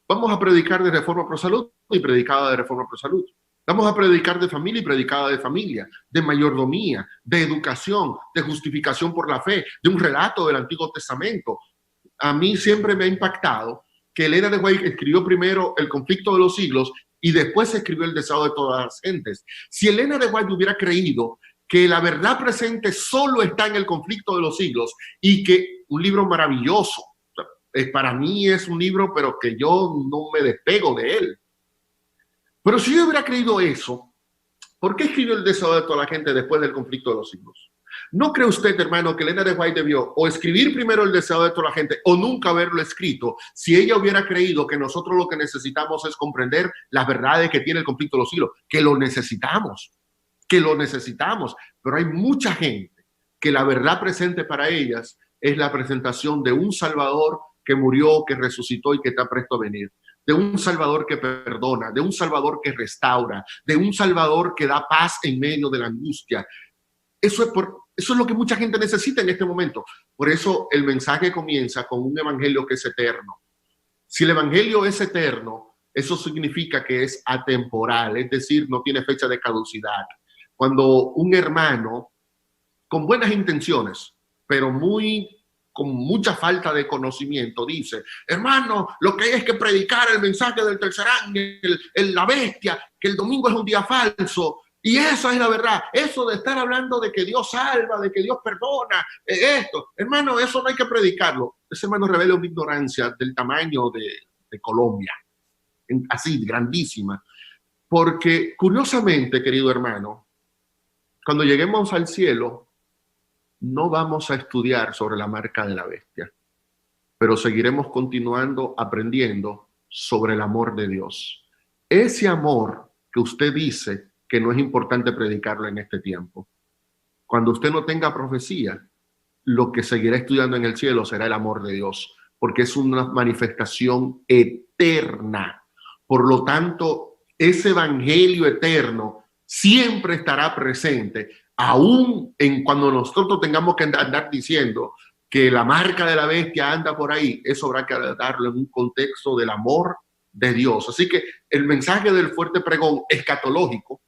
vamos a predicar de Reforma Pro Salud y predicada de Reforma Pro Salud. Vamos a predicar de familia y predicada de familia, de mayordomía, de educación, de justificación por la fe, de un relato del Antiguo Testamento. A mí siempre me ha impactado que Elena de White escribió primero El conflicto de los siglos y después escribió El deseo de todas las gentes. Si Elena de White hubiera creído que la verdad presente solo está en El conflicto de los siglos y que un libro maravilloso, para mí es un libro, pero que yo no me despego de él. Pero si yo hubiera creído eso, ¿por qué escribió El deseo de toda la gente después del conflicto de los siglos? ¿No cree usted, hermano, que Elena de White debió o escribir primero El deseo de toda la gente o nunca haberlo escrito si ella hubiera creído que nosotros lo que necesitamos es comprender las verdades que tiene el conflicto de los siglos? Que lo necesitamos, pero hay mucha gente que la verdad presente para ellas es la presentación de un Salvador que murió, que resucitó y que está presto a venir. De un Salvador que perdona, de un Salvador que restaura, de un Salvador que da paz en medio de la angustia. Eso es lo que mucha gente necesita en este momento. Por eso el mensaje comienza con un evangelio que es eterno. Si el evangelio es eterno, eso significa que es atemporal, es decir, no tiene fecha de caducidad. Cuando un hermano con buenas intenciones, pero con mucha falta de conocimiento, dice: hermano, lo que hay es que predicar el mensaje del tercer ángel, la bestia, que el domingo es un día falso. Y esa es la verdad. Eso de estar hablando de que Dios salva, de que Dios perdona, esto, hermano, eso no hay que predicarlo. Ese hermano revela una ignorancia del tamaño de Colombia, así, grandísima. Porque, curiosamente, querido hermano, cuando lleguemos al cielo, no vamos a estudiar sobre la marca de la bestia, pero seguiremos continuando aprendiendo sobre el amor de Dios. Ese amor que usted dice que no es importante predicarlo en este tiempo. Cuando usted no tenga profecía, lo que seguirá estudiando en el cielo será el amor de Dios, porque es una manifestación eterna. Por lo tanto, ese evangelio eterno siempre estará presente, aún en cuando nosotros tengamos que andar diciendo que la marca de la bestia anda por ahí. Eso habrá que darlo en un contexto del amor de Dios. Así que el mensaje del fuerte pregón escatológico,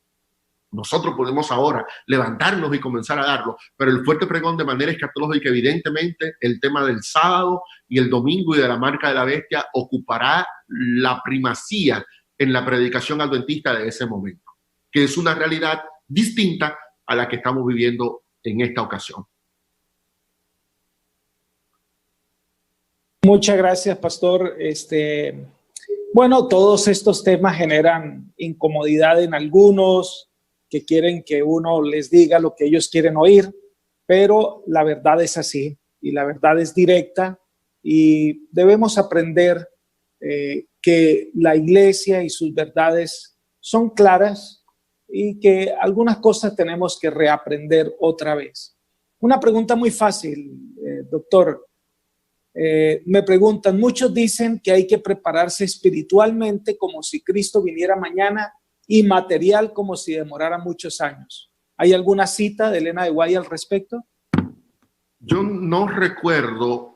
nosotros podemos ahora levantarnos y comenzar a darlo, pero el fuerte pregón de manera escatológica, evidentemente, el tema del sábado y el domingo y de la marca de la bestia ocupará la primacía en la predicación adventista de ese momento, que es una realidad distinta a la que estamos viviendo en esta ocasión. Muchas gracias, pastor. Bueno, todos estos temas generan incomodidad en algunos que quieren que uno les diga lo que ellos quieren oír, pero la verdad es así y la verdad es directa y debemos aprender que la iglesia y sus verdades son claras y que algunas cosas tenemos que reaprender otra vez. Una pregunta muy fácil, doctor. Me preguntan, muchos dicen que hay que prepararse espiritualmente como si Cristo viniera mañana y material como si demorara muchos años. ¿Hay alguna cita de Elena de White al respecto? Yo no recuerdo,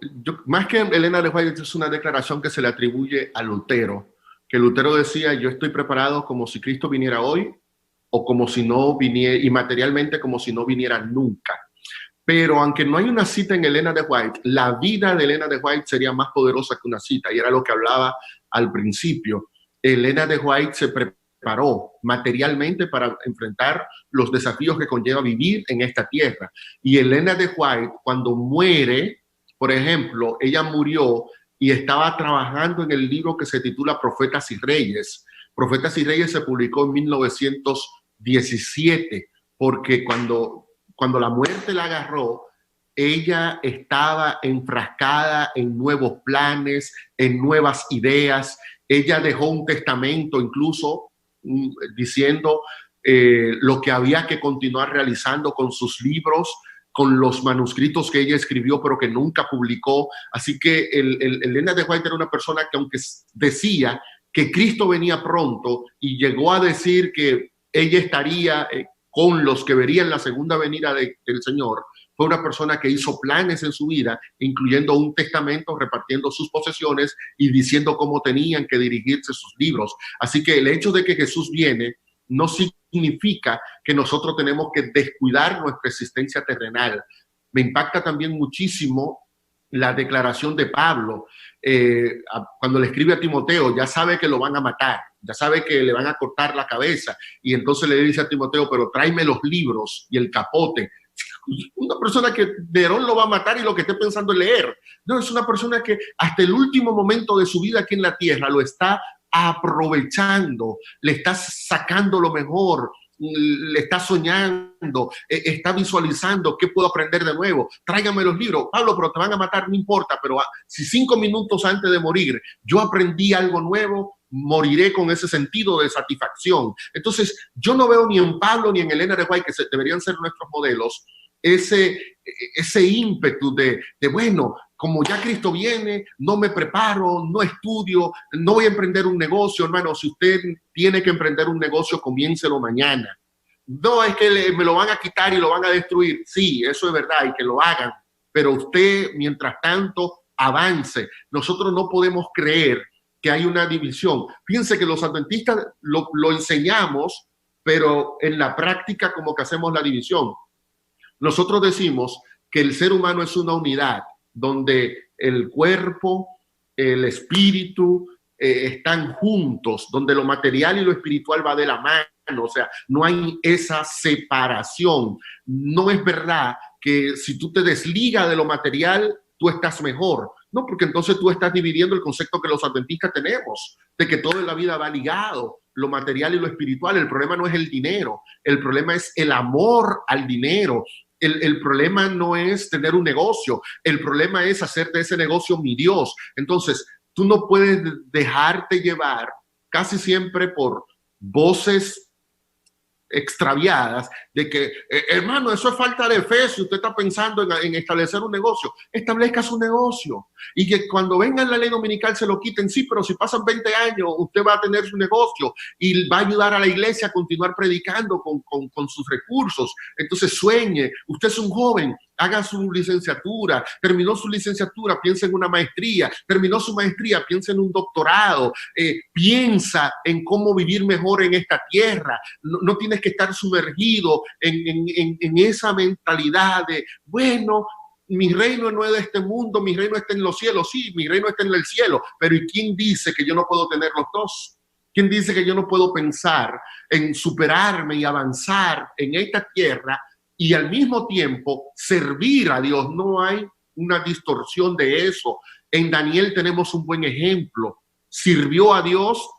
más que Elena de White, es una declaración que se le atribuye a Lutero, que Lutero decía: yo estoy preparado como si Cristo viniera hoy, o como si no viniera, y materialmente como si no viniera nunca. Pero aunque no hay una cita en Elena de White, la vida de Elena de White sería más poderosa que una cita, y era lo que hablaba al principio. Elena de White se preparó materialmente para enfrentar los desafíos que conlleva vivir en esta tierra. Y Elena de White, cuando muere, por ejemplo, ella murió y estaba trabajando en el libro que se titula Profetas y Reyes. Profetas y Reyes se publicó en 1917, porque cuando la muerte la agarró, ella estaba enfrascada en nuevos planes, en nuevas ideas. Ella dejó un testamento incluso diciendo lo que había que continuar realizando con sus libros, con los manuscritos que ella escribió pero que nunca publicó. Así que Elena de White era una persona que, aunque decía que Cristo venía pronto y llegó a decir que ella estaría con los que verían la segunda venida del Señor, fue una persona que hizo planes en su vida, incluyendo un testamento, repartiendo sus posesiones y diciendo cómo tenían que dirigirse sus libros. Así que el hecho de que Jesús viene no significa que nosotros tenemos que descuidar nuestra existencia terrenal. Me impacta también muchísimo la declaración de Pablo cuando le escribe a Timoteo. Ya sabe que lo van a matar, ya sabe que le van a cortar la cabeza, y entonces le dice a Timoteo: pero tráeme los libros y el capote. Una persona que Nerón lo va a matar y lo que esté pensando es leer. No, es una persona que hasta el último momento de su vida aquí en la tierra lo está aprovechando, le está sacando lo mejor, le está soñando, está visualizando qué puedo aprender de nuevo. Tráigame los libros. Pablo, pero te van a matar, no importa, pero si 5 minutos antes de morir yo aprendí algo nuevo, moriré con ese sentido de satisfacción. Entonces, yo no veo ni en Pablo ni en Elena de White, que deberían ser nuestros modelos, ese ímpetu de bueno, como ya Cristo viene, no me preparo, no estudio, no voy a emprender un negocio. Hermano, si usted tiene que emprender un negocio, comiéncelo mañana. No es que me lo van a quitar y lo van a destruir. Sí, eso es verdad, y que lo hagan, pero usted, mientras tanto, avance. Nosotros no podemos creer que hay una división. Fíjense que los adventistas lo enseñamos, pero en la práctica como que hacemos la división. Nosotros decimos que el ser humano es una unidad donde el cuerpo, el espíritu están juntos, donde lo material y lo espiritual va de la mano, o sea, no hay esa separación. No es verdad que si tú te desligas de lo material, tú estás mejor. No, porque entonces tú estás dividiendo el concepto que los adventistas tenemos, de que todo en la vida va ligado, lo material y lo espiritual. El problema no es el dinero, el problema es el amor al dinero. El problema no es tener un negocio, el problema es hacer de ese negocio mi Dios. Entonces, tú no puedes dejarte llevar casi siempre por voces extraviadas de que, hermano, eso es falta de fe. Si usted está pensando en establecer un negocio, establezca su negocio. Y que cuando venga la ley dominical se lo quiten, sí, pero si pasan 20 años, usted va a tener su negocio y va a ayudar a la iglesia a continuar predicando con sus recursos. Entonces sueñe, usted es un joven, haga su licenciatura, terminó su licenciatura, piensa en una maestría, terminó su maestría, piensa en un doctorado, piensa en cómo vivir mejor en esta tierra. No tienes que estar sumergido en esa mentalidad de, bueno, mi reino no es de este mundo, mi reino está en los cielos. Sí, mi reino está en el cielo, pero ¿y quién dice que yo no puedo tener los dos? ¿Quién dice que yo no puedo pensar en superarme y avanzar en esta tierra y al mismo tiempo servir a Dios? No hay una distorsión de eso. En Daniel tenemos un buen ejemplo. Sirvió a Dios,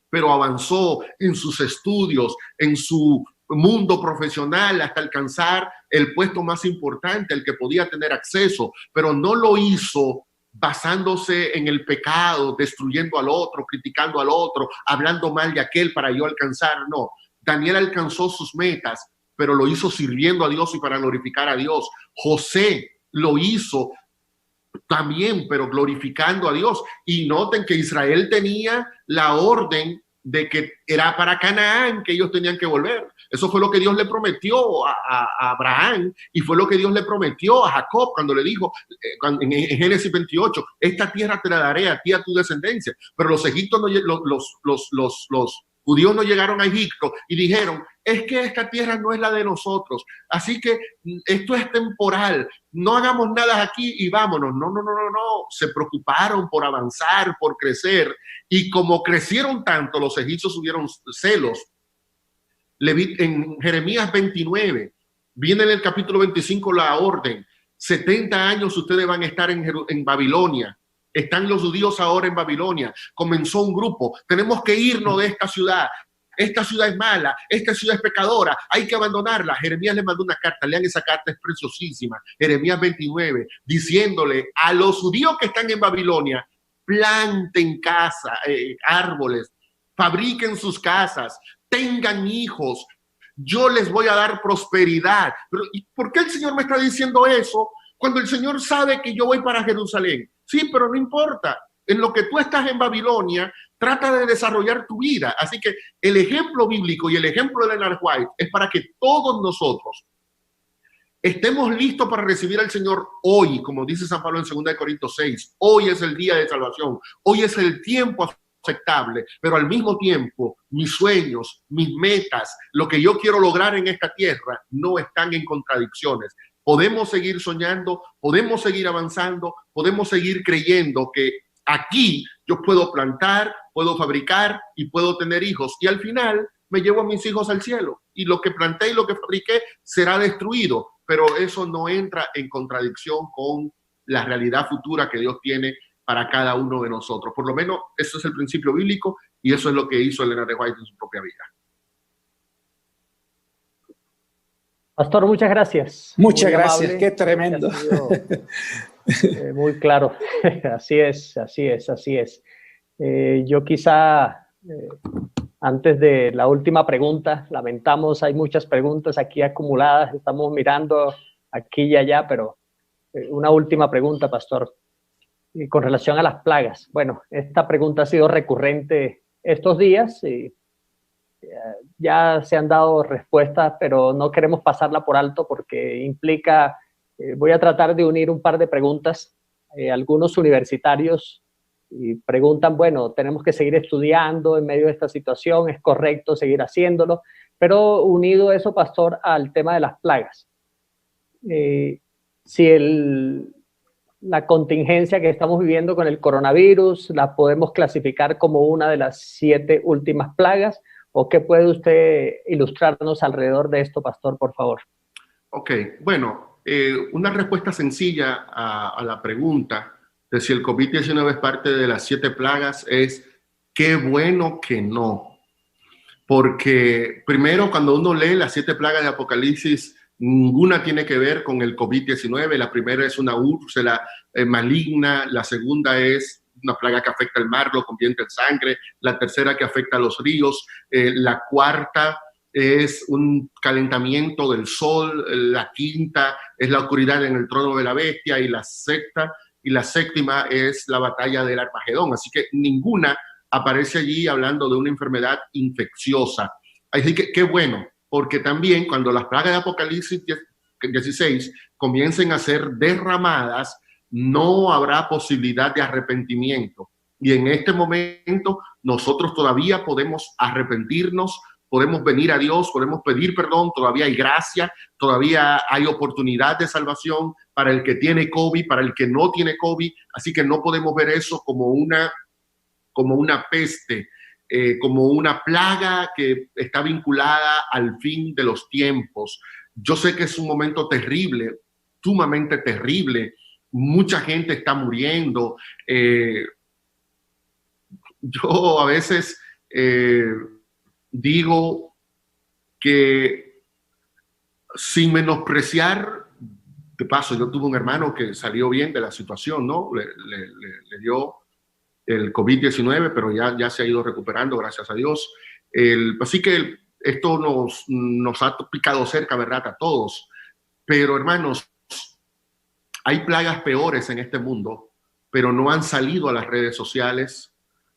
pero avanzó en sus estudios, en su mundo profesional hasta alcanzar el puesto más importante, el que podía tener acceso, pero no lo hizo basándose en el pecado, destruyendo al otro, criticando al otro, hablando mal de aquel para yo alcanzar. No, Daniel alcanzó sus metas, pero lo hizo sirviendo a Dios y para glorificar a Dios. José lo hizo también, pero glorificando a Dios. Y noten que Israel tenía la orden de que era para Canaán que ellos tenían que volver. Eso fue lo que Dios le prometió a Abraham y fue lo que Dios le prometió a Jacob cuando le dijo en Génesis 28, esta tierra te la daré a ti, a tu descendencia. Pero los egipcios, los judíos no llegaron a Egipto y dijeron, es que esta tierra no es la de nosotros, así que esto es temporal, no hagamos nada aquí y vámonos. No, se preocuparon por avanzar, por crecer, y como crecieron tanto, los egipcios tuvieron celos. En Jeremías 29, viene en el capítulo 25 la orden, 70 años ustedes van a estar en Babilonia. Están los judíos ahora en Babilonia. Comenzó un grupo. Tenemos que irnos de esta ciudad. Esta ciudad es mala. Esta ciudad es pecadora. Hay que abandonarla. Jeremías le mandó una carta. Lean esa carta, es preciosísima. Jeremías 29, diciéndole a los judíos que están en Babilonia, planten árboles, fabriquen sus casas, tengan hijos. Yo les voy a dar prosperidad. Pero ¿y por qué el Señor me está diciendo eso cuando el Señor sabe que yo voy para Jerusalén? Sí, pero no importa. En lo que tú estás en Babilonia, trata de desarrollar tu vida. Así que el ejemplo bíblico y el ejemplo de Leonard White es para que todos nosotros estemos listos para recibir al Señor hoy, como dice San Pablo en 2 Corintios 6. Hoy es el día de salvación. Hoy es el tiempo aceptable, pero al mismo tiempo mis sueños, mis metas, lo que yo quiero lograr en esta tierra no están en contradicciones. Podemos seguir soñando, podemos seguir avanzando, podemos seguir creyendo que aquí yo puedo plantar, puedo fabricar y puedo tener hijos. Y al final me llevo a mis hijos al cielo. Y lo que planté y lo que fabriqué será destruido. Pero eso no entra en contradicción con la realidad futura que Dios tiene para cada uno de nosotros. Por lo menos eso es el principio bíblico y eso es lo que hizo Leonard White en su propia vida. Pastor, muchas gracias. Muchas gracias, amable. Qué tremendo. Muy claro. Así es. Yo quizá, antes de la última pregunta, lamentamos, hay muchas preguntas aquí acumuladas, estamos mirando aquí y allá, pero una última pregunta, Pastor, con relación a las plagas. Bueno, esta pregunta ha sido recurrente estos días y ya se han dado respuestas, pero no queremos pasarla por alto porque implica, voy a tratar de unir un par de preguntas. Algunos universitarios y preguntan, bueno, tenemos que seguir estudiando en medio de esta situación, es correcto seguir haciéndolo, pero unido eso, Pastor, al tema de las plagas. si la contingencia que estamos viviendo con el coronavirus la podemos clasificar como una de las 7 últimas plagas, o qué puede usted ilustrarnos alrededor de esto, pastor, por favor. Ok, bueno, una respuesta sencilla a la pregunta de si el COVID-19 es parte de las 7 plagas es qué bueno que no. Porque primero, cuando uno lee las 7 plagas de Apocalipsis, ninguna tiene que ver con el COVID-19. La primera es una úrsula maligna, la segunda es una plaga que afecta el mar, lo convierte en sangre, la tercera que afecta a los ríos, la cuarta es un calentamiento del sol, la quinta es la oscuridad en el trono de la bestia, y la séptima es la batalla del Armagedón. Así que ninguna aparece allí hablando de una enfermedad infecciosa. Así que qué bueno, porque también cuando las plagas de Apocalipsis 16 comiencen a ser derramadas, no habrá posibilidad de arrepentimiento. Y en este momento nosotros todavía podemos arrepentirnos, podemos venir a Dios, podemos pedir perdón, todavía hay gracia, todavía hay oportunidad de salvación para el que tiene COVID, para el que no tiene COVID. Así que no podemos ver eso como una peste, como una plaga que está vinculada al fin de los tiempos. Yo sé que es un momento terrible, sumamente terrible. Mucha gente está muriendo. Yo a veces digo que, sin menospreciar, de paso, yo tuve un hermano que salió bien de la situación, ¿no? Le dio el COVID-19, pero ya se ha ido recuperando, gracias a Dios. Así que esto nos ha picado cerca, ¿verdad?, a todos. Pero, hermanos, hay plagas peores en este mundo, pero no han salido a las redes sociales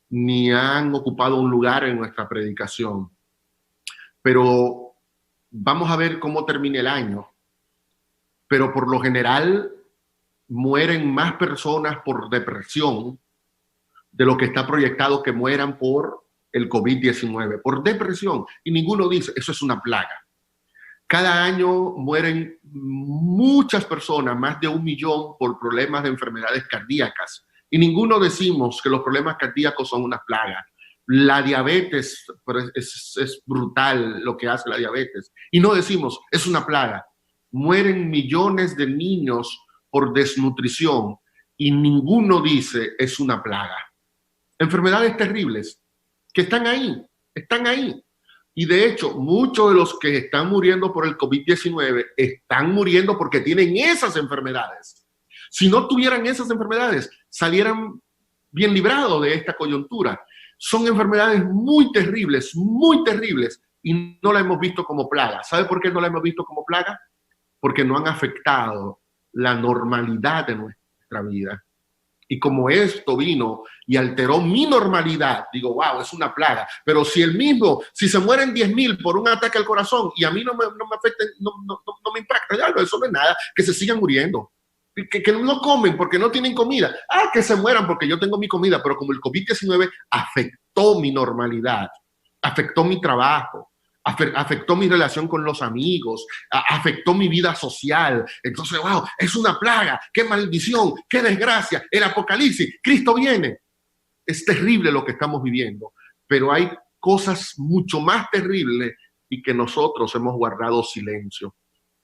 ni han ocupado un lugar en nuestra predicación. Pero vamos a ver cómo termina el año. Pero por lo general mueren más personas por depresión de lo que está proyectado que mueran por el COVID-19, por depresión. Y ninguno dice, eso es una plaga. Cada año mueren muchas personas, más de 1 millón, por problemas de enfermedades cardíacas. Y ninguno decimos que los problemas cardíacos son una plaga. La diabetes es brutal lo que hace la diabetes. Y no decimos, es una plaga. Mueren millones de niños por desnutrición y ninguno dice, es una plaga. Enfermedades terribles que están ahí. Y de hecho, muchos de los que están muriendo por el COVID-19 están muriendo porque tienen esas enfermedades. Si no tuvieran esas enfermedades, salieran bien librados de esta coyuntura. Son enfermedades muy terribles, y no la hemos visto como plaga. ¿Sabe por qué no la hemos visto como plaga? Porque no han afectado la normalidad de nuestra vida. Y como esto vino y alteró mi normalidad, digo, wow, es una plaga. Pero si se mueren 10,000 por un ataque al corazón y a mí no me afecta, no me impacta, ya, eso no es nada, que se sigan muriendo. Que no comen porque no tienen comida. Que se mueran porque yo tengo mi comida. Pero como el COVID-19 afectó mi normalidad, afectó mi trabajo, afectó mi relación con los amigos, afectó mi vida social. Entonces, wow, es una plaga, qué maldición, qué desgracia, el apocalipsis, Cristo viene. Es terrible lo que estamos viviendo, pero hay cosas mucho más terribles y que nosotros hemos guardado silencio,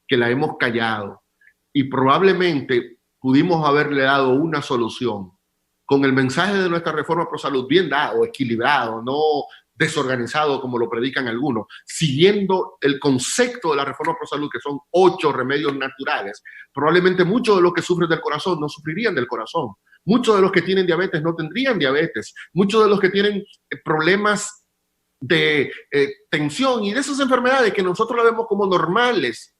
que la hemos callado, y probablemente pudimos haberle dado una solución con el mensaje de nuestra reforma pro salud bien dado, equilibrado, no desorganizado como lo predican algunos, siguiendo el concepto de la reforma pro salud, que son 8 remedios naturales. Probablemente muchos de los que sufren del corazón no sufrirían del corazón. Muchos de los que tienen diabetes no tendrían diabetes. Muchos de los que tienen problemas de tensión y de esas enfermedades que nosotros las vemos como normales,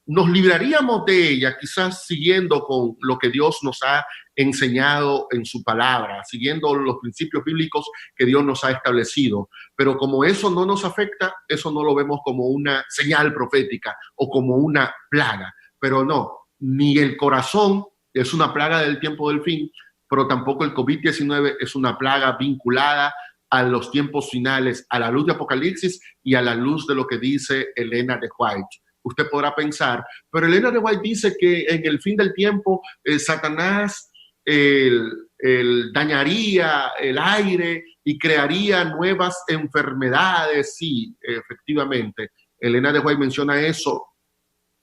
nos libraríamos de ella quizás siguiendo con lo que Dios nos ha enseñado en su palabra, siguiendo los principios bíblicos que Dios nos ha establecido. Pero como eso no nos afecta, eso no lo vemos como una señal profética o como una plaga. Pero no, ni el corazón es una plaga del tiempo del fin, pero tampoco el COVID-19 es una plaga vinculada a los tiempos finales, a la luz de Apocalipsis y a la luz de lo que dice Elena de White. usted podrá pensar. Pero Elena de White dice que en el fin del tiempo Satanás dañaría el aire y crearía nuevas enfermedades. Sí, efectivamente, Elena de White menciona eso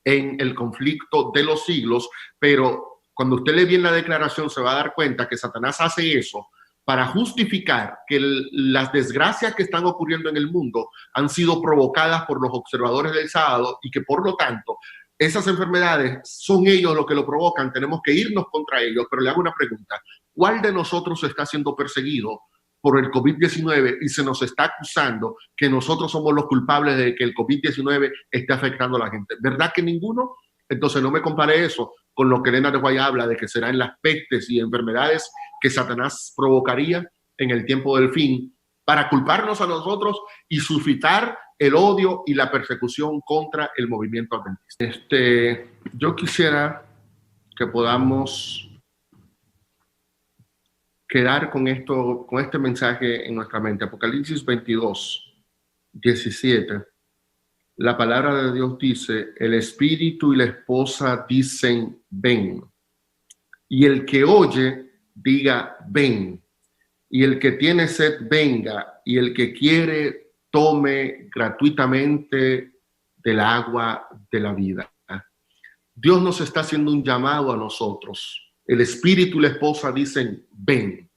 en El conflicto de los siglos, pero cuando usted lee bien la declaración se va a dar cuenta que Satanás hace eso para justificar que las desgracias que están ocurriendo en el mundo han sido provocadas por los observadores del sábado y que por lo tanto esas enfermedades son ellos los que lo provocan, tenemos que irnos contra ellos. Pero le hago una pregunta: ¿cuál de nosotros está siendo perseguido por el COVID-19 y se nos está acusando que nosotros somos los culpables de que el COVID-19 esté afectando a la gente? ¿Verdad que ninguno? Entonces no me compare eso con lo que Elena de White habla de que serán las pestes y enfermedades que Satanás provocaría en el tiempo del fin para culparnos a nosotros y suscitar el odio y la persecución contra el movimiento adventista. Yo quisiera que podamos quedar con esto, con este mensaje en nuestra mente. Apocalipsis 22, 17. La palabra de Dios dice: el espíritu y la esposa dicen ven. Y el que oye, diga ven. Y el que tiene sed, venga. Y el que quiere, tome gratuitamente del agua de la vida. Dios nos está haciendo un llamado a nosotros. El espíritu y la esposa dicen ven.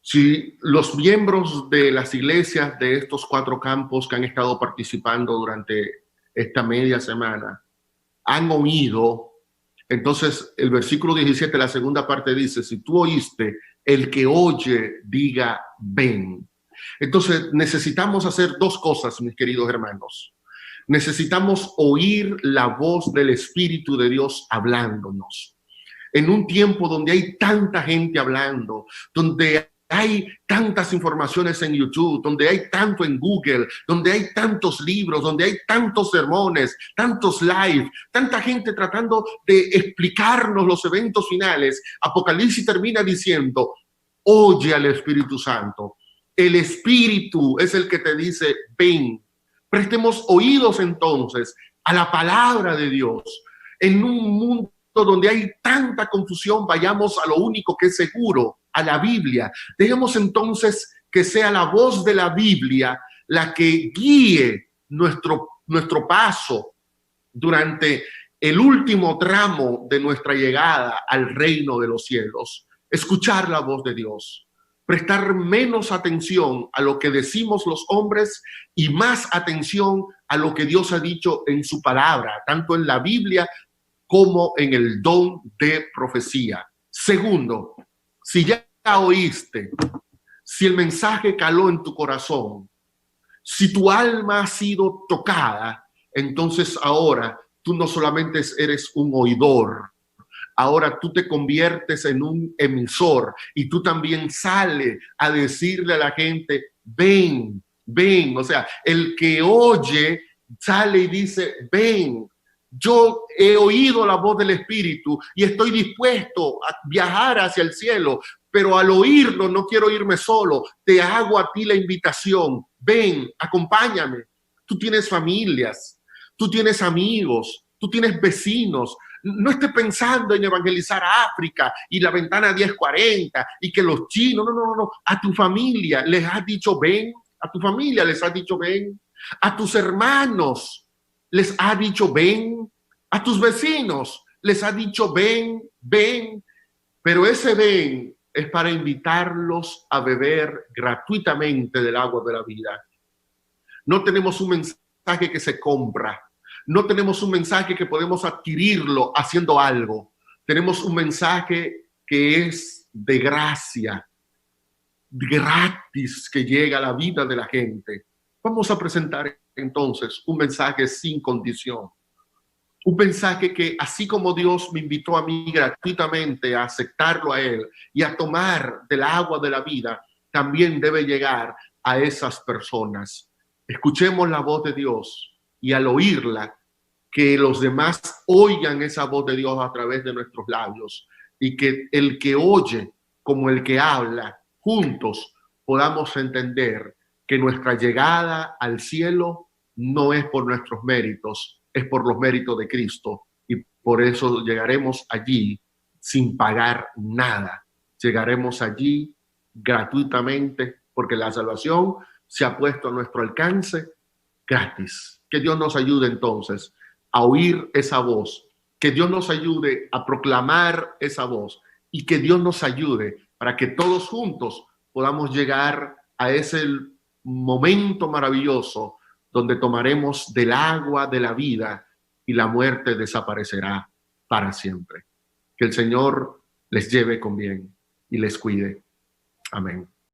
Si los miembros de las iglesias de estos 4 campos que han estado participando durante esta media semana han oído, entonces el versículo 17, la segunda parte dice: si tú oíste, el que oye diga ven. Entonces necesitamos hacer 2 cosas, mis queridos hermanos. Necesitamos oír la voz del Espíritu de Dios hablándonos. En un tiempo donde hay tanta gente hablando, donde hay tantas informaciones en YouTube, donde hay tanto en Google, donde hay tantos libros, donde hay tantos sermones, tantos live, tanta gente tratando de explicarnos los eventos finales, Apocalipsis termina diciendo: oye al Espíritu Santo. El Espíritu es el que te dice ven. Prestemos oídos entonces a la palabra de Dios. En un mundo donde hay tanta confusión, vayamos a lo único que es seguro, a la Biblia. Dejemos entonces que sea la voz de la Biblia la que guíe nuestro paso durante el último tramo de nuestra llegada al reino de los cielos. Escuchar la voz de Dios, prestar menos atención a lo que decimos los hombres y más atención a lo que Dios ha dicho en su palabra, tanto en la Biblia como en el don de profecía. Segundo, si ya oíste, si el mensaje caló en tu corazón, si tu alma ha sido tocada, entonces ahora tú no solamente eres un oidor, ahora tú te conviertes en un emisor y tú también sales a decirle a la gente ven, ven. O sea, el que oye sale y dice ven. Yo he oído la voz del Espíritu y estoy dispuesto a viajar hacia el cielo, pero al oírlo no quiero irme solo. Te hago a ti la invitación. Ven, acompáñame. Tú tienes familias, tú tienes amigos, tú tienes vecinos. No estés pensando en evangelizar a África y la ventana 1040 y que los chinos, no. A tu familia les has dicho ven, a tu familia les has dicho ven, a tus hermanos les ha dicho ven, a tus vecinos les ha dicho ven, ven, pero ese ven es para invitarlos a beber gratuitamente del agua de la vida. No tenemos un mensaje que se compra, no tenemos un mensaje que podemos adquirirlo haciendo algo. Tenemos un mensaje que es de gracia, gratis, que llega a la vida de la gente. Vamos a presentar entonces un mensaje sin condición. Un mensaje que, así como Dios me invitó a mí gratuitamente a aceptarlo a Él y a tomar del agua de la vida, también debe llegar a esas personas. Escuchemos la voz de Dios y al oírla, que los demás oigan esa voz de Dios a través de nuestros labios y que el que oye como el que habla, juntos podamos entender que nuestra llegada al cielo no es por nuestros méritos, es por los méritos de Cristo y por eso llegaremos allí sin pagar nada. Llegaremos allí gratuitamente porque la salvación se ha puesto a nuestro alcance gratis. Que Dios nos ayude entonces a oír esa voz, que Dios nos ayude a proclamar esa voz y que Dios nos ayude para que todos juntos podamos llegar a ese momento maravilloso donde tomaremos del agua de la vida y la muerte desaparecerá para siempre. Que el Señor les lleve con bien y les cuide. Amén.